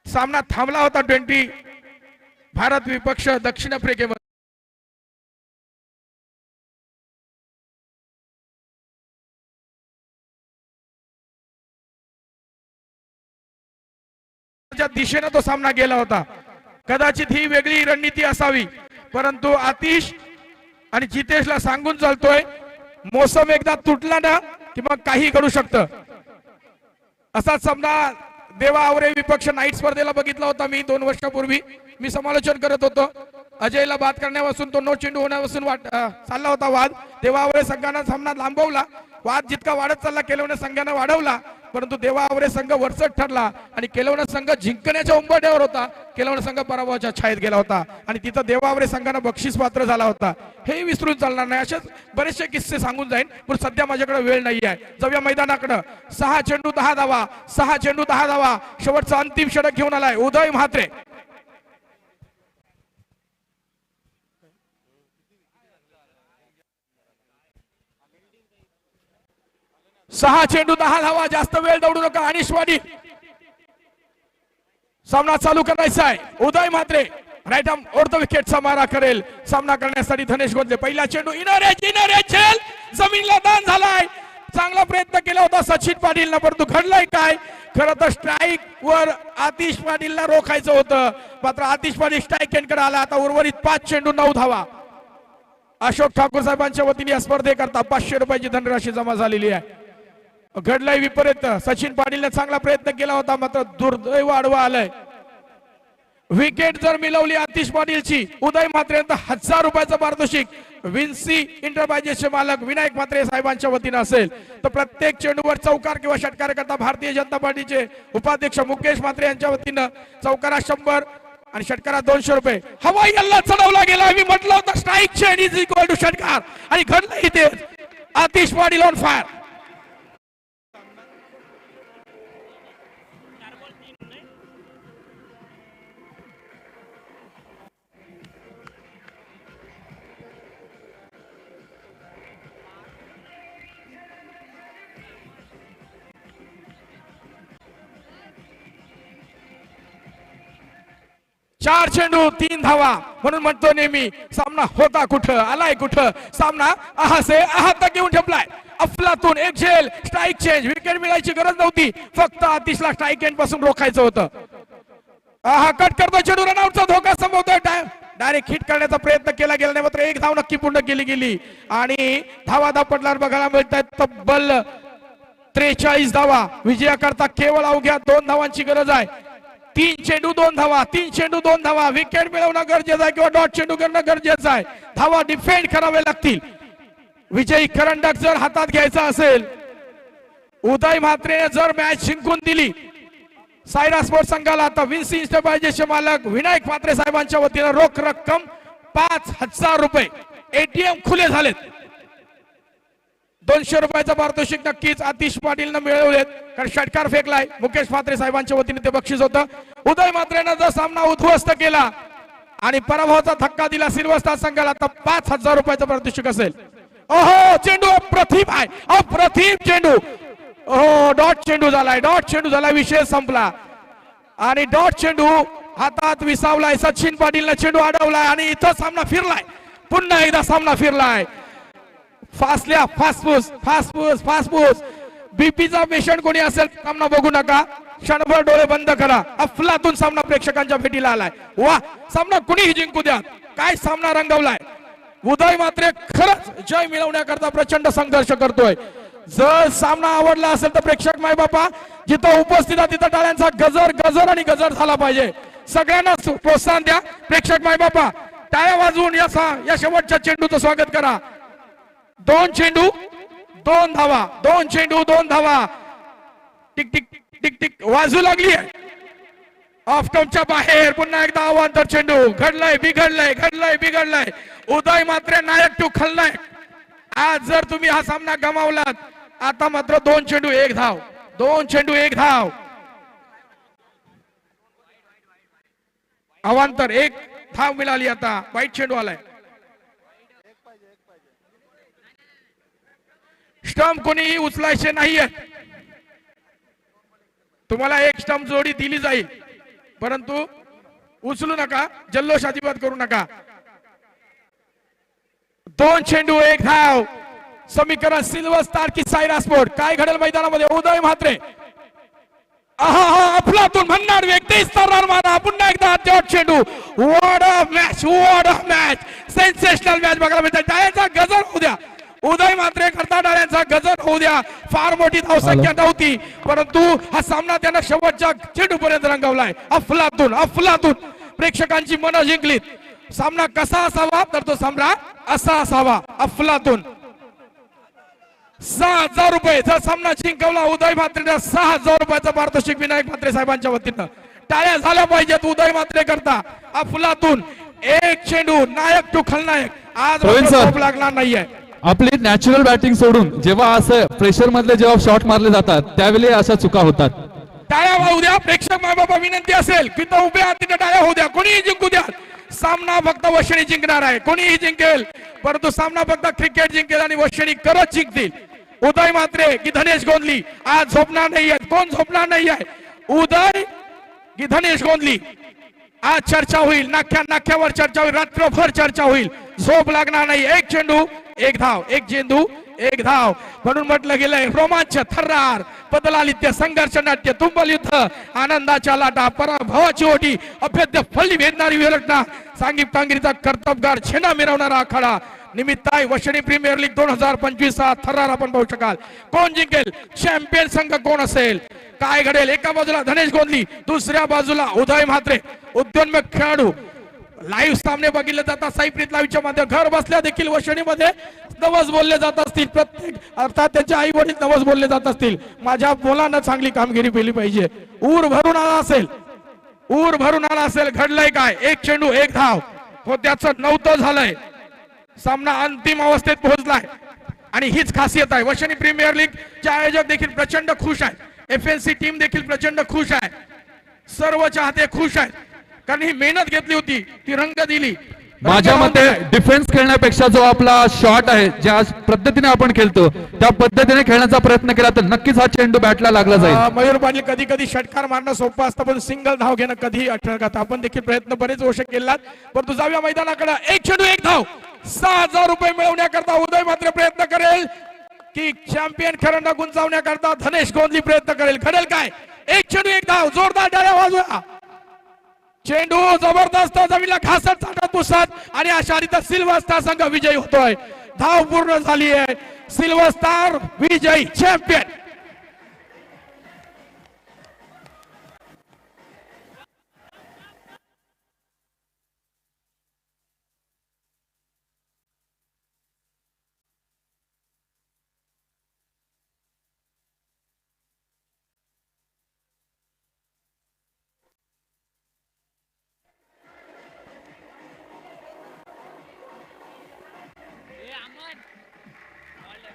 [SPEAKER 2] सामना थांबला होता 20 भारत विपक्ष दक्षिण आफ्रिकेमध्ये. दिशेने तो सामना गेला होता. कदाचित ही वेगळी रणनीती असावी परंतु आतिश आणि जितेशला सांगून चालतोय मोसम एकदा तुटला ना की मग काही करू शकतं. असाच सामना देवा आवरे विपक्ष नाईट स्पर्धेला बघितला होता मी 2 वर्षापूर्वी. मी समालोचन करत होतो. अजयला बाद करण्यापासून तो नो चेंडू होण्यापासून चालला होता वाद. देवा आवरे संघाने सामना लांबवला. वाद जितका वाढत चालला केलवणे संघाने वाढवला परंतु देवा आवरे संघ वरचढ ठरला आणि केलवणे संघ जिंकण्याच्या उंबरठ्यावर होता. केलवणे संघ पराभवाच्या छायेत गेला होता आणि तिथं देवा आवरे संघाने बक्षीस पात्र झाला होता. हे विसरून चालणार नाही. असेच बरेचसे किस्से सांगून जाईन पण सध्या माझ्याकडे वेळ नाही आहे. जाऊया मैदानाकडे. 6 चेंडू 10 धावा. 6 चेंडू 10 धावा. शेवटचा अंतिम षटक घेऊन आलाय उदय म्हात्रे. 6 चेंडू 10 धावा. जास्त वेळ दौडू नका. अनिशवाडी सामना चालू करायचा आहे. Uday Mhatre right arm over the विकेटचा मारा करेल. सामना करण्यासाठी धनेश गोंदले. पहिला चेंडू इनर एज झेल जमीनला दान झालाय. चांगला प्रयत्न केला होता सचिन पाटीलनं परंतु घडलंय काय. खरं तर स्ट्राईक वर आतिश पाटीलला रोखायचं होतं मात्र आतिश पाटील स्ट्राईक एंडकडे आला. आता उर्वरित 5 चेंडू 9 धावा. अशोक ठाकूर साहेबांच्या वतीने या स्पर्धेकरता 500 रुपयाची धनराशी जमा झालेली आहे. घडलाय विपरीत. सचिन पाटीलने चांगला प्रयत्न केला होता मात्र दुर्दैव आडवा आलाय. विकेट जर मिळवली आतिश पाटीलची उदय म्हात्रे 1000 रुपयाचं पारितोषिक विन्सी इंटरप्राइजेसचे मालक विनायक म्हात्रे साहेबांच्या वतीने असेल तर प्रत्येक चेंडूवर चौकार किंवा षटकार करता भारतीय जनता पार्टीचे उपाध्यक्ष मुकेश म्हात्रे यांच्या वतीने चौकारा 100 आणि षटकारा 200 रुपये. हवाई हल्ला चढवला गेला. मी म्हटलं होतं strike change is equal to षटकार आणि घडलं इथे. Atish Patil on fire. चार चेंडू 3 धावा. म्हणून म्हणतो नेहमी सामना होता कुठं आलाय कुठं. सामना आहासे आहात घेऊन ठेपलाय. अफलातून एक झेल स्ट्राईक चेंज. विकेट मिळायची गरज नव्हती फक्त आतिशला स्ट्राईक एंड पासून रोखायचं होतं. हा कट करतो चेंडू रनआउटचा धोका संभवतोय. डायरेक्ट हिट करण्याचा प्रयत्न केला गेला नाही मात्र 1 धाव नक्की पूर्ण केली गेली आणि धावा पडल्यावर बघायला मिळत आहेत तब्बल 43 धावा. विजयाकरता केवळ अवघ्या 2 धावांची गरज आहे. 3 चेंडू 2 धावा. 3 चेंडू 2 धावा. विकेट मिळवणं गरजेचं आहे किंवा डॉट चेंडू करणं गरजेचं आहे. धावा डिफेंड करावे लागतील. विजयी करंडक जर हातात घ्यायचा असेल उदय म्हात्रेने जर मॅच जिंकून दिली सायरा स्पोर्ट्स संघाला आता विन्सी इंटरप्राइजेसचे मालक विनायक म्हात्रे साहेबांच्या वतीने रोख रक्कम 5000 रुपये. एटीएम खुले झालेत. 200 रुपयाचं पारितोषिक नक्कीच आतिश पाटीलनं मिळवलेत कारण षटकार फेकलाय. मुकेश म्हात्रे साहेबांच्या वतीने ते बक्षीस होतं. उदय म्हात्रेनं जर सामना उद्ध्वस्त केला आणि पराभवाचा धक्का दिला सिल्वर स्टार संघाला तर 5000 रुपयाचं पारितोषिक असेल. ओहो चेंडू अप्रतिम आहे. अप्रतिम चेंडू. ओहो डॉट चेंडू झालाय. डॉट चेंडू झाला. विषय संपला आणि डॉट चेंडू हातात विसावलाय. सचिन पाटीलनं चेंडू अडवलाय आणि इथं सामना फिरलाय. पुन्हा एकदा सामना फिरलाय. फासल्या फासपूस बीपीचा पेशंट कोणी असेल सामना बघू नका. क्षणभर डोळे बंद करा. अफलातून सामना प्रेक्षकांच्या भेटीला आलाय. वा सामना कुणीही जिंकू द्या. काय सामना रंगवलाय. उदय म्हात्रे खरंच जय मिळवण्याकरता प्रचंड संघर्ष करतोय. जर सामना आवडला असेल तर प्रेक्षक माय बापा जिथं उपस्थित आहे तिथं टाळ्यांचा गजर आणि गजर झाला पाहिजे. सगळ्यांना प्रोत्साहन द्या. प्रेक्षक माय बापा टाळ्या वाजवून या शेवटच्या चेंडूचं स्वागत करा. 2 चेंडू 2 धावा. 2 चेंडू 2 धावा. टिक टिक टिक टिक वाजू लागली आहे. ऑफटॉपच्या बाहेर पुन्हा एकदा अवांतर चेंडू घडलाय बिघडलाय उदय मात्र नायक टू खलनायक. आज जर तुम्ही हा सामना गमावलात आता मात्र 2 चेंडू 1 धाव 2 चेंडू 1 धाव. अवांतर 1 धाव मिळाली. आता वाईट चेंडू आलाय. स्टंप कोणीही उचलायचे नाहीये. तुम्हाला एक स्टंप जोडी दिली जाईल परंतु उचलू नका जल्लोष अजिबात करू नका. 2 चेंडू 1 धाव. समीकरण सिल्वर स्टार की सायरा स्पोर्ट. काय घडेल मैदानामध्ये उदय म्हात्रे अफलातून म्हणणार व्यक्ती स्तरावर मारा पुन्हा एकदा तेवढ चेंडू. What a match sensational match बघायला मिळते. टाळ्यांचा गजर होऊ द्या. उदय मात्रे करता टाळ्यांचा गजर होऊ द्या. फार मोठी धावसंख्या नव्हती परंतु हा सामना त्यानं शेवटच्या चेंडू पर्यंत रंगवलाय. अफलातून प्रेक्षकांची मनं जिंकलीत. सामना कसा असावा तर तो सामना असा असावा. अफलातून 6,000 रुपये जर सामना जिंकवला उदय मात्रेने 6,000 रुपयाचा पारितोषिक विनायक म्हात्रे साहेबांच्या वतीनं. टाळ्या झाल्या पाहिजेत उदय मात्रे करता. अफलातून 1 चेंडू नायक टू खलनायक. आज झोप लागणार नाहीये.
[SPEAKER 3] आपली नॅचरल बॅटिंग सोडून जेव्हा असं प्रेशर मधले जेव्हा शॉट मारले जातात त्यावेळी अशा चुका होतात.
[SPEAKER 2] टाळ्या वाहू द्या. प्रेक्षक माय बाबा विनंती असेल की तो उभ्या हातीने टाळ्या होऊ द्या. कोणीही जिंकू द्या. सामना फक्त वशिणी जिंकणार आहे. कोणीही जिंकेल परंतु सामना फक्त क्रिकेट जिंकेल आणि वशिणी करत जिंकतील. उदय मात्रे की धनेश गोंधली आज झोपणार नाहीये. कोण झोपणार नाहीये? उदय की धनेश गोंधली. आज चर्चा होईल. नाक्यावर चर्चा होईल. रात्रभर चर्चा होईल. झोप लागणार नाही. 1 चेंडू 1 धाव 1 चेंडू 1 धाव म्हणून म्हटलं गेलंय रोमांच थर्रार बदलालित्य संघर्ष नाट्य तुंबल युद्ध आनंदाच्या लाटा पराभवाची ओटी अभेद्य फळी भेदणारी विरटना सांगीप कामगिरीचा कर्तबगार छेना मिरवणारा आखाडा निमित्त आहे वशिणी प्रीमियर लीग 2025 हा थर्रार आपण पाहू शकाल. कोण जिंकेल? चॅम्पियन संघ कोण असेल? काय घडेल? एका बाजूला धनेश गोंधली दुसऱ्या बाजूला उदय म्हात्रे. उद्योन्मुख खेळाडू. लाईव्ह सामने बघितले जातात साईप्रीत लाईव्हच्या मध्ये. घर बसल्या देखील वशिणीमध्ये नवस बोलले जात असतील. प्रत्येक अर्थात त्यांचे आई वडील नवस बोलले जात असतील. माझ्या मुलांना चांगली कामगिरी केली पाहिजे. ऊर भरून आला असेल. घडलंय काय? 1 चेंडू 1 धाव हो त्याचं नव्हतं झालंय. सामना अंतिम अवस्थेत पोहोचलाय आणि हीच खासियत आहे. वशिणी प्रीमियर लीग चे आयोजक देखील प्रचंड खुश आहेत. FNC टीम देखील प्रचंड खुश आहे. सर्व चाहते खुश आहेत कारण ही मेहनत घेतली होती ती रंग दिली.
[SPEAKER 3] माझ्या मते डिफेन्स खेळण्यापेक्षा जो आपला शॉट आहे ज्या पद्धतीने आपण खेळतो त्या पद्धतीने खेळण्याचा प्रयत्न केला तर नक्कीच हा चेंडू बॅटला लागला जाईल.
[SPEAKER 2] मयूर पाटील कधी कधी षटकार मारणं सोपं असतं पण सिंगल धाव घेणं कधी अठरकात. आपण देखील प्रयत्न बरेच वर्ष केलात परंतु जाऊया मैदानाकडे. 1 चेंडू 1 धाव. 6,000 रुपये मिळवण्याकरता उदय मात्र प्रयत्न करेल की चॅम्पियन खरंडा गुंचावण्याकरता धनेश गोंधली प्रयत्न करेल. घडेल काय? 1 चेंडू 1 धाव. जोरदार टाळ्या वाजवा. चेंडू जबरदस्त जमीनला घासत चाटत पुसत आणि अशा रीतीने सिल्वर स्टार संघ विजयी होतोय. धाव पूर्ण झाली आहे. सिल्वर स्टार विजयी चॅम्पियन.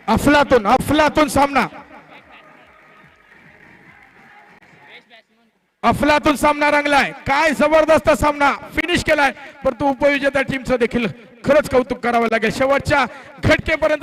[SPEAKER 2] अफलातून सामना. अफलातून सामना रंगलाय. काय जबरदस्त सामना फिनिश केलाय परंतु उपविजेत्या टीमचं देखील खरंच कौतुक करावं लागेल. शेवटच्या घटकेपर्यंत